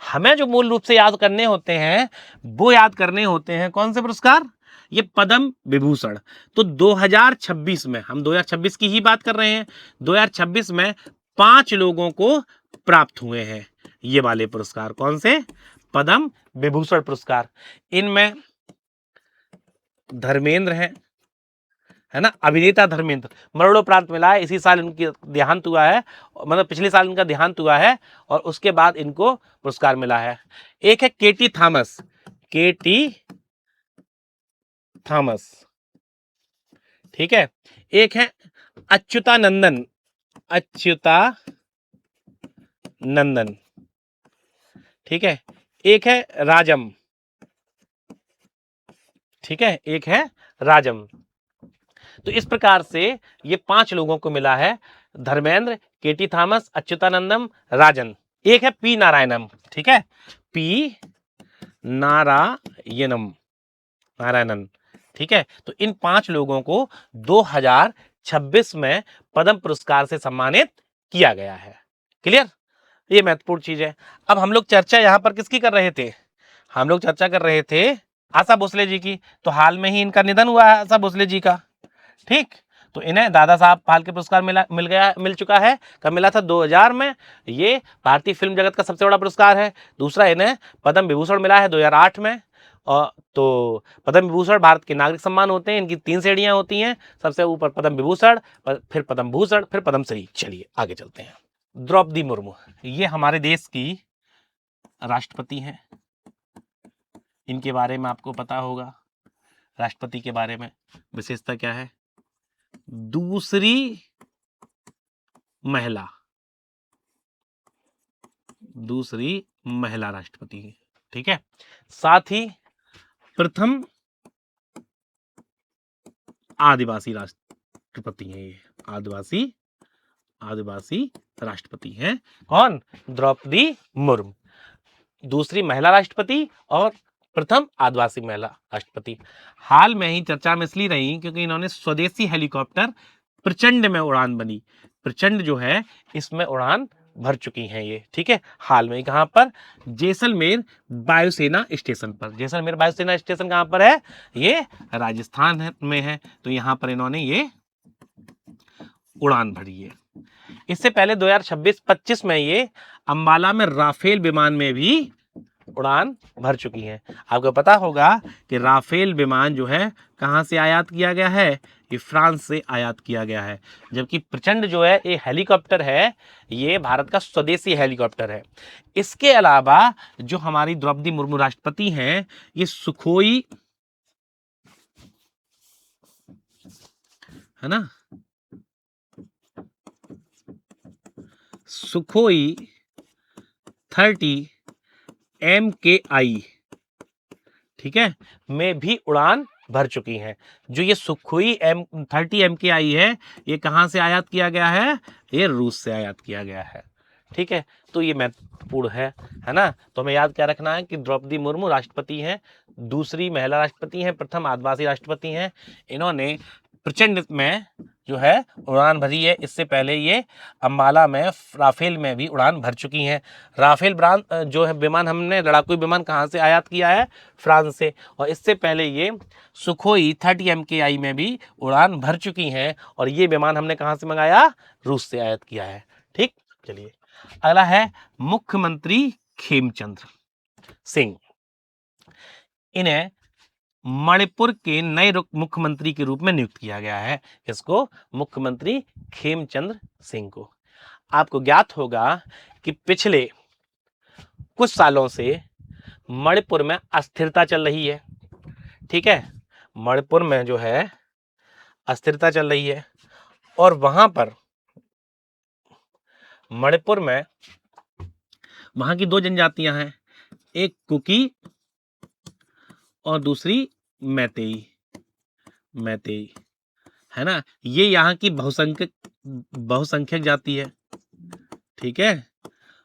हमें जो मूल रूप से याद करने होते हैं, वो याद करने होते हैं कौन से पुरस्कार? ये पद्म विभूषण। तो 2026 में, हम 2026 की ही बात कर रहे हैं, 2026 में 5 लोगों को प्राप्त हुए हैं ये वाले पुरस्कार। कौन से? पद्म विभूषण पुरस्कार। इनमें धर्मेंद्र है ना, अभिनेता धर्मेंद्र, मरणोपरांत मिला है, इसी साल इनकी देहांत हुआ है, मतलब पिछले साल इनका देहांत हुआ है, और उसके बाद इनको पुरस्कार मिला है। एक है केटी थॉमस, केटी थॉमस। ठीक है, एक है अच्युतानंदन, अच्युतानंदन। ठीक है, एक है राजम। ठीक है, एक है राजम। तो इस प्रकार से ये 5 लोगों को मिला है, धर्मेंद्र, केटी थॉमस, अच्युतानंदम, राजन। एक है पी नारायणम। ठीक है, पी नारायणन। ठीक है, तो इन 5 लोगों को 2026 में पद्म पुरस्कार से सम्मानित किया गया है। क्लियर? ये महत्वपूर्ण चीज है। अब हम लोग चर्चा यहां पर किसकी कर रहे थे? हम लोग चर्चा कर रहे थे आशा भोसले जी की। तो हाल में ही इनका निधन हुआ है, आशा भोसले जी का। ठीक, तो इन्हें दादा साहब फाल्के पुरस्कार मिल चुका है। कब मिला था? 2000 में। ये भारतीय फिल्म जगत का सबसे बड़ा पुरस्कार है। दूसरा इन्हें पद्म विभूषण मिला है 2008 में। और तो पद्म विभूषण भारत के नागरिक सम्मान होते हैं, इनकी 3 श्रेणियां होती हैं। सबसे ऊपर पद्म विभूषण, फिर पद्म भूषण, फिर पद्मश्री। चलिए आगे चलते हैं। द्रौपदी मुर्मू, ये हमारे देश की राष्ट्रपति हैं। इनके बारे में आपको पता होगा, राष्ट्रपति के बारे में विशेषता क्या है? दूसरी महिला राष्ट्रपति। ठीक है, साथ ही प्रथम आदिवासी राष्ट्रपति हैं। ये आदिवासी राष्ट्रपति हैं। कौन? द्रौपदी मुर्मू, दूसरी महिला राष्ट्रपति और प्रथम आदिवासी महिला राष्ट्रपति। हाल में ही चर्चा में इसलिए रही क्योंकि इन्होंने स्वदेशी हेलीकॉप्टर प्रचंड में उड़ान भरी। प्रचंड जो है इसमें उड़ान भर चुकी हैं ये। ठीक है, हाल में ही। कहां पर? जैसलमेर वायुसेना स्टेशन पर। जैसलमेर वायुसेना स्टेशन कहां पर है? ये राजस्थान में है। तो यहां पर इन्होंने ये उड़ान भरी है। इससे पहले 2026-25 में ये अंबाला में राफेल विमान में भी उड़ान भर चुकी हैं। आपको पता होगा कि राफेल विमान जो है कहां से आयात किया गया है? ये फ्रांस से आयात किया गया है। जबकि प्रचंड जो है ये हेलीकॉप्टर है, ये भारत का स्वदेशी हेलीकॉप्टर है। इसके अलावा जो हमारी द्रौपदी मुर्मू राष्ट्रपति हैं, ये सुखोई, है ना, सुखोई 30 MKI, ठीक है, में भी उड़ान भर चुकी हैं। जो ये सुखोई M30 MKI है, ये कहाँ से आयात किया गया है? ये रूस से आयात किया गया है। ठीक है, तो ये महत्वपूर्ण है ना। तो हमें याद क्या रखना है कि द्रौपदी मुर्मू राष्ट्रपति हैं, दूसरी महिला राष्ट्रपति हैं, प्रथम आदिवासी राष्ट्रपति हैं। इन्होंने प्रचंड में जो है उड़ान भरी है। इससे पहले ये अम्बाला में राफेल में भी उड़ान भर चुकी हैं। राफेल ब्रांड जो है विमान, हमने लड़ाकू विमान कहाँ से आयात किया है? फ्रांस से। और इससे पहले ये सुखोई 30 MKI में भी उड़ान भर चुकी हैं। और ये विमान हमने कहाँ से मंगाया? रूस से आयात किया है। ठीक, चलिए अगला है मुख्यमंत्री खेमचंद्र सिंह। इन्हें मणिपुर के नए मुख्यमंत्री के रूप में नियुक्त किया गया है। इसको मुख्यमंत्री खेमचंद्र सिंह को। आपको ज्ञात होगा कि पिछले कुछ सालों से मणिपुर में अस्थिरता चल रही है। ठीक है, मणिपुर में जो है अस्थिरता चल रही है और वहां पर मणिपुर में वहां की दो जनजातियां हैं, एक कुकी और दूसरी मैतेई। मैतेई, है ना, ये यहाँ की बहुसंख्यक जाति है। ठीक है,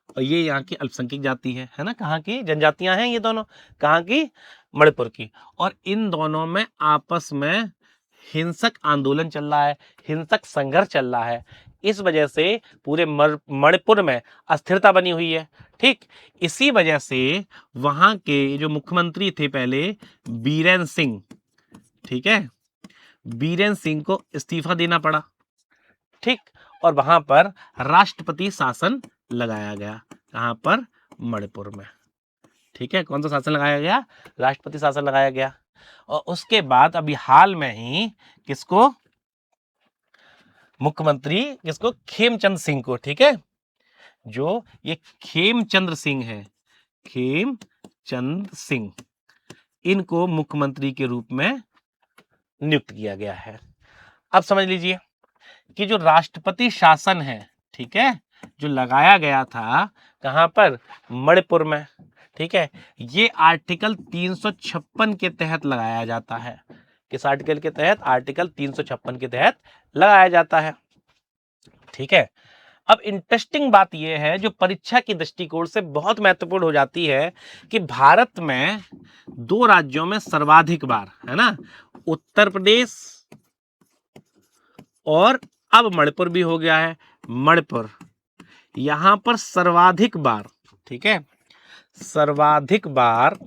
और ये यहाँ की अल्पसंख्यक जाति है ना। कहाँ की जनजातियां हैं ये दोनों? कहाँ की? मणिपुर की। और इन दोनों में आपस में हिंसक आंदोलन चल रहा है, हिंसक संघर्ष चल रहा है। इस वजह से पूरे मणिपुर में अस्थिरता बनी हुई है। ठीक, इसी वजह से वहां के जो मुख्यमंत्री थे पहले, बीरेन सिंह, ठीक है, बीरेन सिंह को इस्तीफा देना पड़ा। ठीक, और वहां पर राष्ट्रपति शासन लगाया गया। कहां पर? मणिपुर में। ठीक है, कौन सा शासन लगाया गया? राष्ट्रपति शासन लगाया गया। और उसके बाद अभी हाल में ही किसको? मुख्यमंत्री किसको? खेमचंद सिंह को। ठीक है, जो ये खेमचंद्र सिंह है, खेमचंद सिंह, इनको मुख्यमंत्री के रूप में नियुक्त किया गया है। अब समझ लीजिए कि जो राष्ट्रपति शासन है, ठीक है, जो लगाया गया था कहां पर? मणिपुर में। ठीक है, ये आर्टिकल 356 के तहत लगाया जाता है। किस आर्टिकल के तहत? आर्टिकल 356 के तहत लगाया जाता है। ठीक है, अब इंटरेस्टिंग बात यह है, जो परीक्षा की दृष्टिकोण से बहुत महत्वपूर्ण हो जाती है, कि भारत में दो राज्यों में सर्वाधिक बार, है ना, उत्तर प्रदेश और अब मणिपुर भी हो गया है, मणिपुर, यहां पर सर्वाधिक बार, ठीक है, सर्वाधिक बार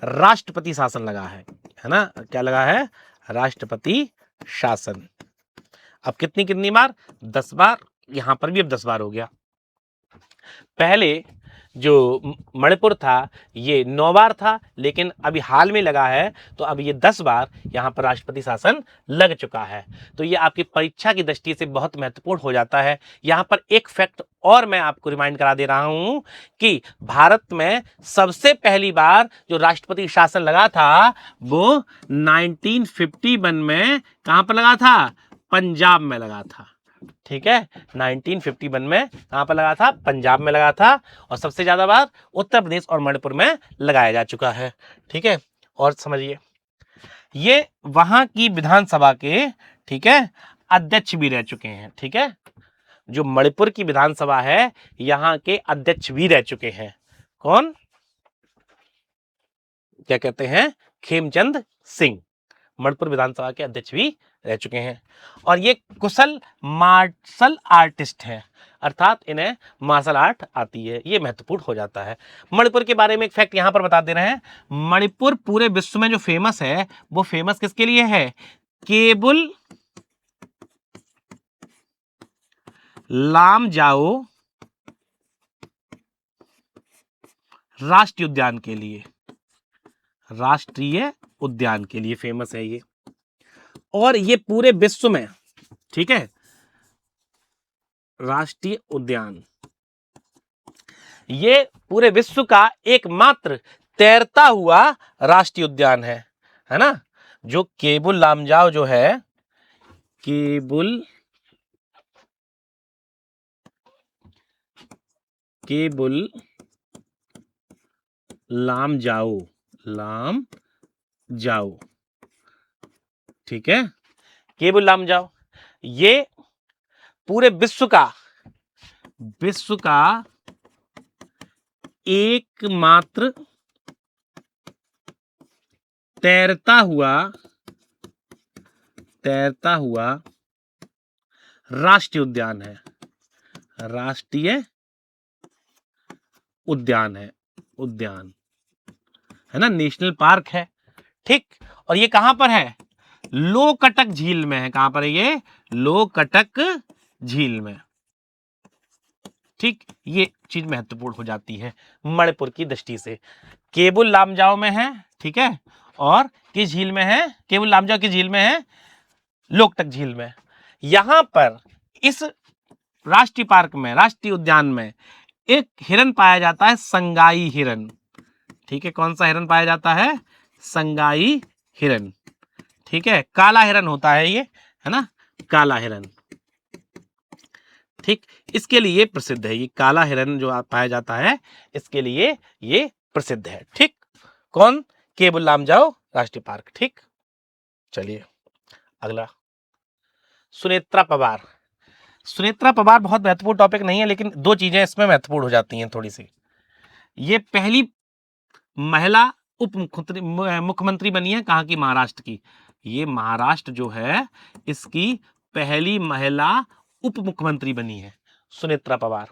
राष्ट्रपति शासन लगा है ना। क्या लगा है? राष्ट्रपति शासन। अब कितनी कितनी बार? 10 बार। यहां पर भी अब 10 बार हो गया। पहले जो मणिपुर था ये 9 बार था, लेकिन अभी हाल में लगा है, तो अब ये 10 बार यहां पर राष्ट्रपति शासन लग चुका है। तो ये आपकी परीक्षा की दृष्टि से बहुत महत्वपूर्ण हो जाता है। यहां पर एक फैक्ट और मैं आपको रिमाइंड करा दे रहा हूं कि भारत में सबसे पहली बार जो राष्ट्रपति शासन लगा था वो 1951 में कहां पर लगा था? पंजाब में लगा था। ठीक है, 1951 में कहां पर लगा था? पंजाब में लगा था। और सबसे ज्यादा बार उत्तर प्रदेश और मणिपुर में लगाया जा चुका है। ठीक है, और समझिए ये वहां की विधानसभा के, ठीक है, अध्यक्ष भी रह चुके हैं। ठीक है, जो मणिपुर की विधानसभा है यहां के अध्यक्ष भी रह चुके हैं। कौन? क्या कहते हैं? खेमचंद सिंह मणिपुर विधानसभा के अध्यक्ष भी रह चुके हैं। और ये कुशल मार्शल आर्टिस्ट हैं, अर्थात इन्हें मार्शल आर्ट आती है। ये महत्वपूर्ण हो जाता है। मणिपुर के बारे में एक फैक्ट यहां पर बता दे रहे हैं। मणिपुर पूरे विश्व में जो फेमस है वो फेमस किसके लिए है? केबुल लामजाओ राष्ट्रीय उद्यान के लिए। राष्ट्रीय उद्यान के लिए फेमस है ये। और ये पूरे विश्व में, ठीक है, राष्ट्रीय उद्यान ये पूरे विश्व का एकमात्र तैरता हुआ राष्ट्रीय उद्यान है ना। जो केबुल लामजाओ जो है, केबुल लामजाओ, ठीक है, केबुल लामजाओ ये पूरे विश्व का एकमात्र तैरता हुआ राष्ट्रीय उद्यान है, उद्यान है ना, नेशनल पार्क है, ठीक। और ये कहां पर है? लोकटक झील में है। कहां पर है ये? लोकटक झील में, ठीक। ये चीज महत्वपूर्ण हो जाती है मणिपुर की दृष्टि से। केबुल लामजाओ में है, ठीक है, और किस झील में है? केबुल लामजाओ की झील में है, लोकटक झील में। यहां पर इस राष्ट्रीय पार्क में, राष्ट्रीय उद्यान में एक हिरन पाया जाता है, संगाई हिरन, ठीक है। कौन सा हिरन पाया जाता है? संगाई हिरन, ठीक है। काला हिरन होता है ये, है ना, काला हिरन, ठीक। इसके लिए प्रसिद्ध है ये काला हिरन जो पाया जाता है, इसके लिए ये प्रसिद्ध है, ठीक। कौन? केबुल लामजाओ राष्ट्रीय पार्क, ठीक। चलिए अगला, सुनेत्रा पवार। सुनेत्रा पवार बहुत महत्वपूर्ण टॉपिक नहीं है, लेकिन दो चीजें इसमें महत्वपूर्ण हो जाती हैं थोड़ी सी। ये पहली महिला उप मुख्यमंत्री बनी है, कहाँ की? महाराष्ट्र की। ये महाराष्ट्र जो है इसकी पहली महिला उप मुख्यमंत्री बनी है सुनेत्रा पवार।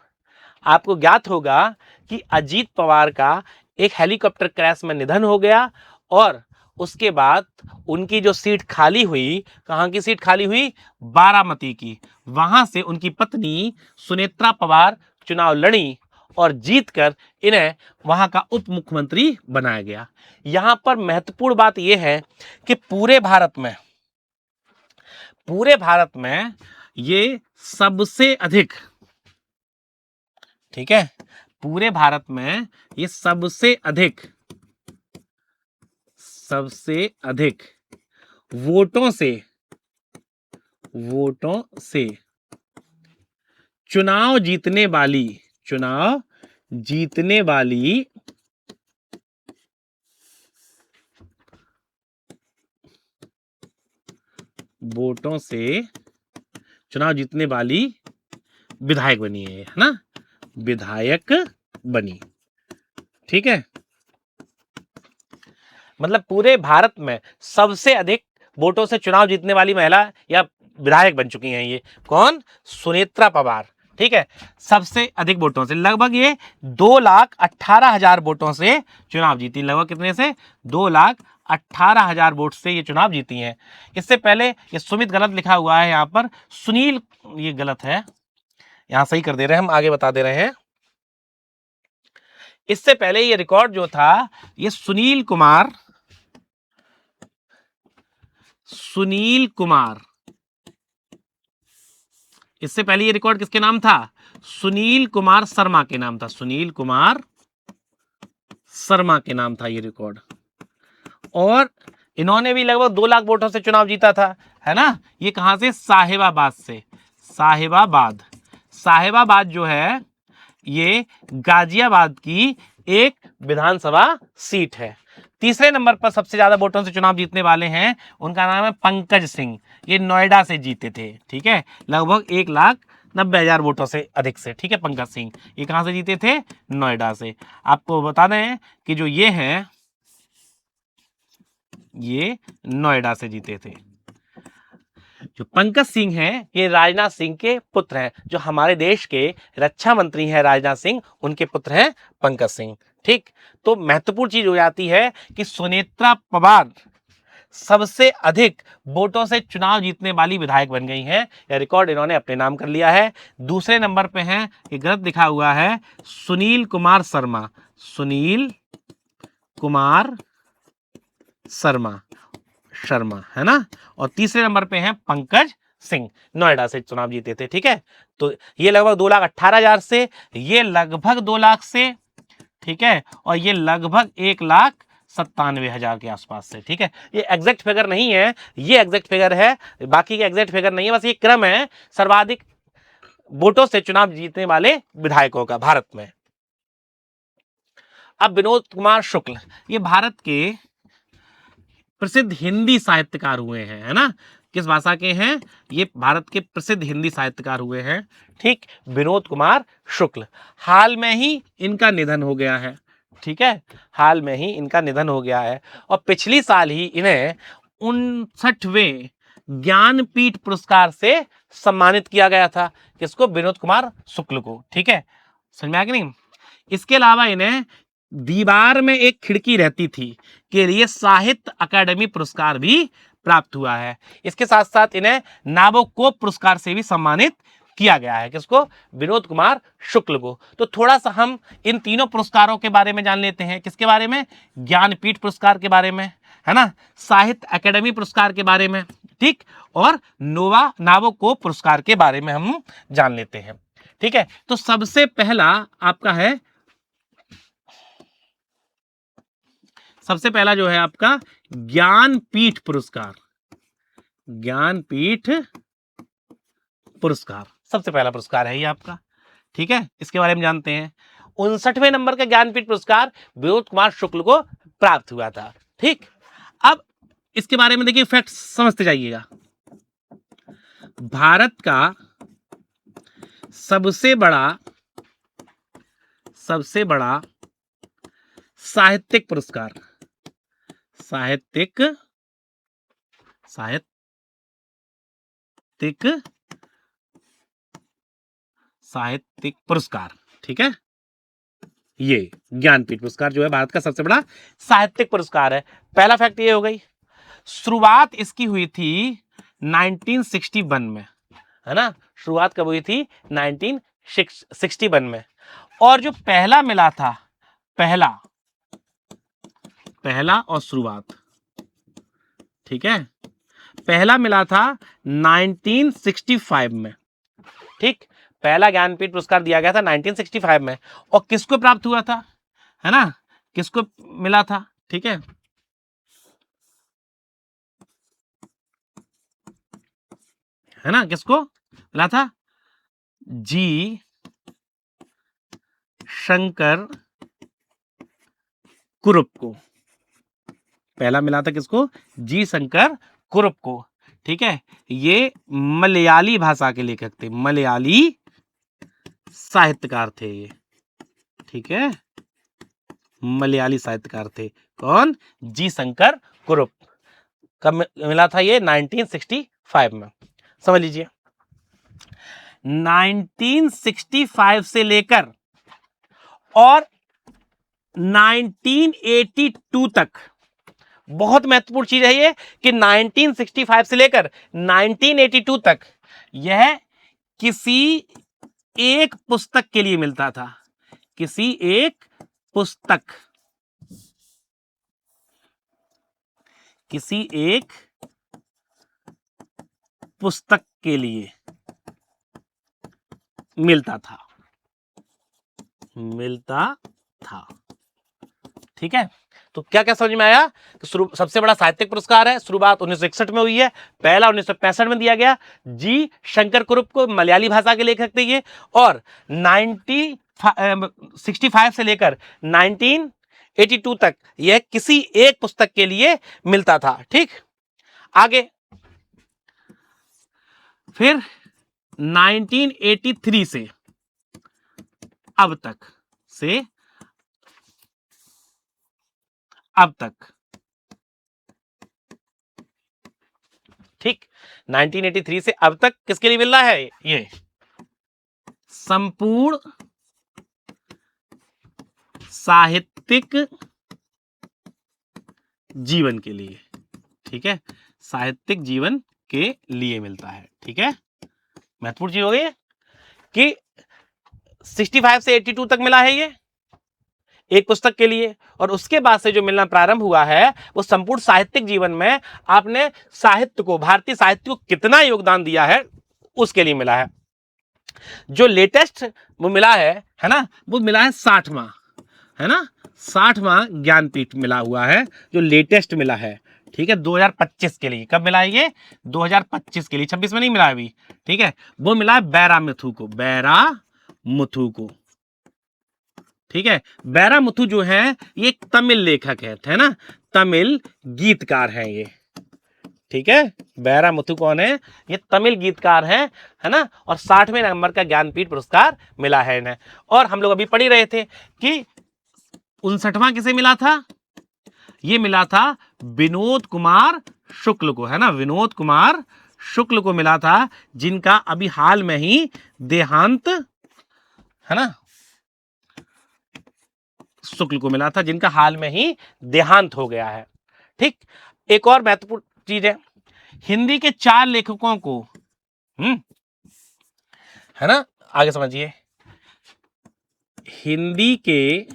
आपको ज्ञात होगा कि अजीत पवार का एक हेलीकॉप्टर क्रैश में निधन हो गया और उसके बाद उनकी जो सीट खाली हुई, कहाँ की सीट खाली हुई? बारामती की। वहां से उनकी पत्नी सुनेत्रा पवार चुनाव लड़ी और जीतकर इन्हें वहां का उप मुख्यमंत्री बनाया गया। यहां पर महत्वपूर्ण बात यह है कि पूरे भारत में ये सबसे अधिक, ठीक है, पूरे भारत में ये सबसे अधिक वोटों से चुनाव जीतने वाली विधायक बनी है ना, विधायक बनी, ठीक है। मतलब पूरे भारत में सबसे अधिक वोटों से चुनाव जीतने वाली महिला या विधायक बन चुकी हैं ये। कौन? सुनेत्रा पवार, ठीक है। सबसे अधिक वोटों से, लगभग ये 2,18,000 वोटों से चुनाव जीती। लगभग कितने से? 2,18,000 वोट से ये चुनाव जीती हैं। इससे पहले ये सुमित गलत लिखा हुआ है यहाँ पर, सुनील ये गलत है, यहां सही कर दे रहे हैं हम, आगे बता दे रहे हैं। इससे पहले ये रिकॉर्ड जो था ये सुनील कुमार इससे पहले ये रिकॉर्ड किसके नाम था? सुनील कुमार शर्मा के नाम था, सुनील कुमार शर्मा के नाम था ये रिकॉर्ड। और इन्होंने भी लगभग 2 लाख वोटों से चुनाव जीता था, है ना। ये कहां से? साहिबाबाद से। साहिबाबाद जो है ये गाजियाबाद की एक विधानसभा सीट है। तीसरे नंबर पर सबसे ज्यादा वोटों से चुनाव जीतने वाले हैं, उनका नाम है पंकज सिंह। ये नोएडा से जीते थे, ठीक है, लगभग 1,90,000 वोटों से अधिक से, ठीक है। पंकज सिंह ये कहां से जीते थे? नोएडा से। आपको बता दें कि जो ये हैं ये नोएडा से जीते थे। जो पंकज सिंह हैं ये राजनाथ सिंह के पुत्र हैं, जो हमारे देश के रक्षा मंत्री हैं राजनाथ सिंह, उनके पुत्र हैं पंकज सिंह, ठीक। तो महत्वपूर्ण चीज हो जाती है कि सुनेत्रा पवार सबसे अधिक वोटों से चुनाव जीतने वाली विधायक बन गई हैं। यह रिकॉर्ड इन्होंने अपने नाम कर लिया है। दूसरे नंबर पे हैं, ये गलत लिखा हुआ है, सुनील कुमार शर्मा। सुनील कुमार शर्मा शर्मा, है ना। और तीसरे नंबर पे हैं पंकज सिंह, नोएडा से चुनाव जीते थे। ठीक है, तो ये लगभग 2,18,000 से, ये लगभग 2 लाख से, ठीक है, और ये लगभग 1,97,000 के आसपास से। ठीक है, ये एग्जैक्ट फिगर नहीं है, ये एग्जैक्ट फिगर है, बाकी के एग्जैक्ट फिगर नहीं है, बस ये क्रम है सर्वाधिक वोटों से चुनाव जीतने वाले विधायकों का भारत में। अब विनोद कुमार शुक्ल, ये भारत के प्रसिद्ध हिंदी साहित्यकार हुए हैं, है ना। किस भाषा के हैं ये? भारत के प्रसिद्ध हिंदी साहित्यकार हुए हैं। ठीक, विनोद कुमार शुक्ल, हाल में ही इनका निधन हो गया है। ठीक है, हाल में ही इनका निधन हो गया है, और पिछली साल ही इन्हें 59वें ज्ञानपीठ पुरस्कार से सम्मानित किया गया था। किसको? विनोद कुमार शुक्ल को। ठीक है, समझ में आ गया नहीं? इसके अलावा इन्हें दीवार में एक खिड़की रहती थी के लिए साहित्य अकादमी पुरस्कार भी प्राप्त हुआ है। इसके साथ साथ इन्हें नाबोकोप पुरस्कार से भी सम्मानित किया गया है। किसको? विनोद कुमार शुक्ल को। तो थोड़ा सा हम इन तीनों पुरस्कारों के बारे में जान लेते हैं। किसके बारे में? ज्ञानपीठ पुरस्कार के बारे में, है ना, साहित्य अकादमी पुरस्कार के बारे में, ठीक, और नाबोकोप पुरस्कार के बारे में हम जान लेते हैं। ठीक है, तो सबसे पहला आपका है, सबसे पहला जो है आपका ज्ञानपीठ पुरस्कार। ज्ञानपीठ पुरस्कार सबसे पहला पुरस्कार है ये आपका। ठीक है, इसके बारे में जानते हैं। 59वें नंबर का ज्ञानपीठ पुरस्कार विनोद कुमार शुक्ल को प्राप्त हुआ था। ठीक, अब इसके बारे में देखिए फैक्ट समझते जाइएगा। भारत का सबसे बड़ा साहित्यिक पुरस्कार, साहित्यिक पुरस्कार, ठीक है, ये ज्ञानपीठ पुरस्कार जो है भारत का सबसे बड़ा साहित्यिक पुरस्कार है। पहला फैक्ट ये हो गई। शुरुआत इसकी हुई थी 1961 में, है ना। शुरुआत कब हुई थी? 1961 में। और जो पहला मिला था, पहला और शुरुआत, ठीक है, पहला मिला था 1965 में। ठीक, पहला ज्ञानपीठ पुरस्कार दिया गया था 1965 में। और किसको प्राप्त हुआ था, है ना, किसको मिला था? ठीक है ना, किसको मिला था? जी शंकर कुरुप को। पहला मिला था किसको? जी शंकर कुरुप को। ठीक है, ये मलयाली भाषा के लेखक थे, मलयाली साहित्यकार थे ये। ठीक है, मलयाली साहित्यकार थे। कौन? जी शंकर कुरुप। कब मिला था ये? 1965 में। समझ लीजिए, 1965 से लेकर और 1982 तक, बहुत महत्वपूर्ण चीज है ये कि 1965 से लेकर 1982 तक यह किसी एक पुस्तक के लिए मिलता था। किसी एक पुस्तक, किसी एक पुस्तक के लिए मिलता था, ठीक है। तो क्या क्या समझ में आया? सबसे बड़ा साहित्यिक पुरस्कार है, शुरुआत 1961 में हुई है, पहला 1965 में दिया गया, जी शंकर कुरुप को, मलयाली भाषा के लेखक थे ये, और 1965 से लेकर 1982 तक यह किसी एक पुस्तक के लिए मिलता था। ठीक, आगे फिर 1983 से अब तक, ठीक, 1983 से अब तक किसके लिए मिल रहा है? ये संपूर्ण साहित्यिक जीवन के लिए, ठीक है, साहित्यिक जीवन के लिए मिलता है। ठीक है, महत्वपूर्ण चीज हो गई कि 65 से 82 तक मिला है ये, एक पुस्तक के लिए, और उसके बाद से जो मिलना प्रारंभ हुआ है वो संपूर्ण साहित्यिक जीवन में आपने साहित्य को, भारतीय साहित्य को कितना योगदान दिया है उसके लिए मिला है। जो लेटेस्ट वो मिला है ना, वो मिला है 60वां, है ना, 60वां ज्ञानपीठ मिला हुआ है, जो लेटेस्ट मिला है। ठीक है, 2025 के लिए। कब मिला है ये? 2025 के लिए, 26 में नहीं मिला अभी। ठीक है, वो मिला है बैरामुथु को, बैरामुथु को। ठीक है, बैरामुथु जो है ये एक तमिल लेखक है ना, तमिल गीतकार है ये। ठीक है, बैरामुथु कौन है? ये तमिल गीतकार है ना, और 60वें नंबर का ज्ञानपीठ पुरस्कार मिला है इन्हें। और हम लोग अभी पढ़ ही रहे थे कि 59वां किसे मिला था? ये मिला था विनोद कुमार शुक्ल को, है ना, विनोद कुमार शुक्ल को मिला था, जिनका अभी हाल में ही देहांत, है ना, शुक्ल को मिला था, जिनका हाल में ही देहांत हो गया है। ठीक, एक और महत्वपूर्ण चीज है, हिंदी के 4 लेखकों को, है ना, आगे समझिए, हिंदी के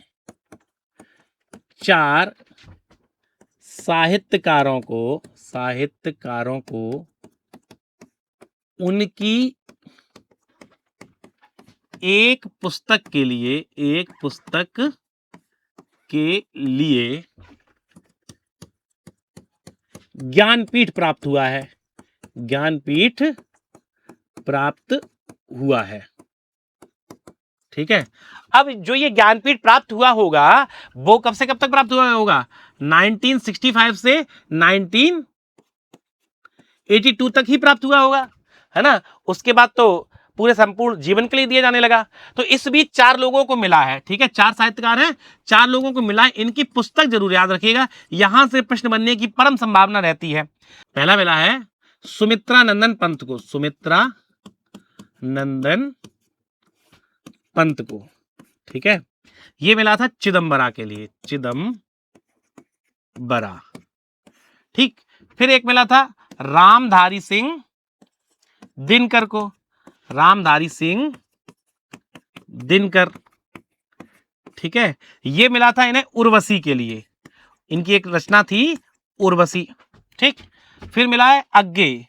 4 साहित्यकारों को उनकी एक पुस्तक के लिए ज्ञानपीठ प्राप्त हुआ है, ज्ञानपीठ प्राप्त हुआ है। ठीक है, अब जो ये ज्ञानपीठ प्राप्त हुआ होगा वो कब से कब तक प्राप्त हुआ होगा? 1965 से 1982 तक ही प्राप्त हुआ होगा, है ना। उसके बाद तो पूरे संपूर्ण जीवन के लिए दिया जाने लगा। तो इस बीच 4 लोगों को मिला है। ठीक है, 4 साहित्यकार हैं, 4 लोगों को मिला है। इनकी पुस्तक जरूर याद रखिएगा, यहां से प्रश्न बनने की परम संभावना रहती है। पहला मिला है सुमित्रा नंदन पंत को, सुमित्रा नंदन पंत को। ठीक है, ये मिला था चिदम्बरा के लिए, चिदम्बरा। ठीक, फिर एक मिला था रामधारी सिंह दिनकर को, रामधारी सिंह दिनकर। ठीक है, ये मिला था इन्हें उर्वशी के लिए, इनकी एक रचना थी उर्वशी। ठीक, फिर मिला है अग्गे,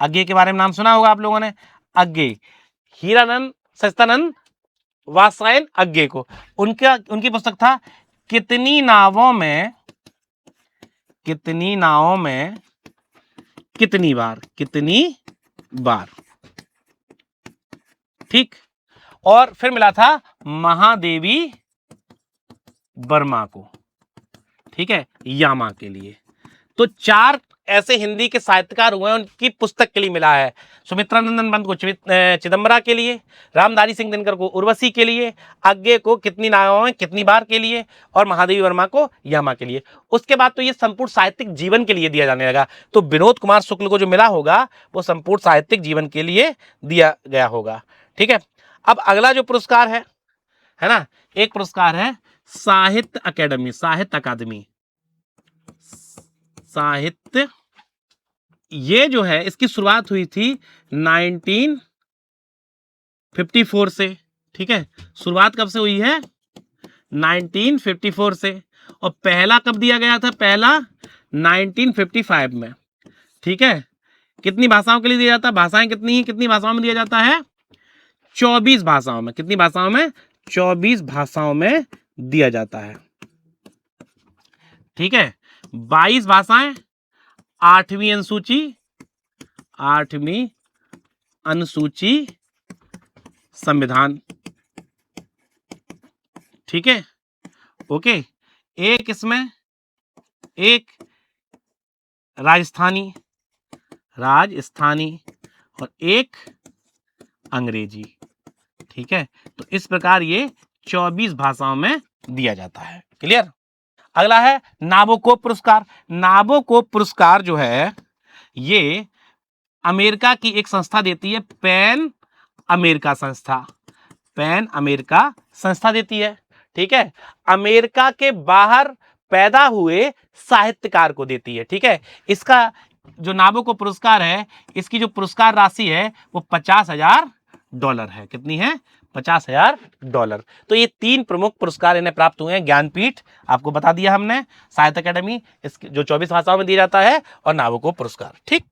अग्गे के बारे में नाम सुना होगा आप लोगों ने, अग्गे, हीरानंद सच्चिदानंद वात्स्यायन अग्गे को। उनकी पुस्तक था कितनी नावों में कितनी बार। ठीक, और फिर मिला था महादेवी वर्मा को। ठीक है, यामा के लिए। तो 4 ऐसे हिंदी के साहित्यकार हुए हैं, उनकी पुस्तक के लिए मिला है। सुमित्रा नंदन पंत को चिदम्बरा के लिए, रामधारी सिंह दिनकर को उर्वशी के लिए, अग्गे को कितनी नावों में कितनी बार के लिए, और महादेवी वर्मा को यामा के लिए। उसके बाद तो ये संपूर्ण साहित्यिक जीवन के लिए दिया जाने लगा। तो विनोद कुमार शुक्ल को जो मिला होगा वो संपूर्ण साहित्यिक जीवन के लिए दिया गया होगा। ठीक है, अब अगला जो पुरस्कार है ना, एक पुरस्कार है साहित्य अकादमी, साहित्य, ये जो है इसकी शुरुआत हुई थी 1954 से। ठीक है, शुरुआत कब से हुई है? 1954 से। और पहला कब दिया गया था? पहला 1955 में। ठीक है, कितनी भाषाओं के लिए दिया जाता है? भाषाएं कितनी भाषाओं में दिया जाता है? 24 भाषाओं में। कितनी भाषाओं में? 24 भाषाओं में दिया जाता है। ठीक है, 22 भाषाएं, 8वीं अनुसूची संविधान। ठीक है, ओके, एक इसमें एक राजस्थानी और एक अंग्रेजी। ठीक है, तो इस प्रकार ये 24 भाषाओं में दिया जाता है। क्लियर? अगला है नाबोकोव पुरस्कार। नाबोकोव पुरस्कार जो है ये अमेरिका की एक संस्था देती है, पैन अमेरिका संस्था देती है। ठीक है, अमेरिका के बाहर पैदा हुए साहित्यकार को देती है। ठीक है, इसका जो नाबोकोव पुरस्कार है, इसकी जो पुरस्कार राशि है वो $50,000 है। कितनी है? $50,000। तो ये 3 प्रमुख पुरस्कार इन्हें प्राप्त हुए हैं। ज्ञानपीठ आपको बता दिया हमने, साहित्य अकेडमी इसके जो 24 भाषाओं में दिया जाता है, और नाबोको पुरस्कार। ठीक।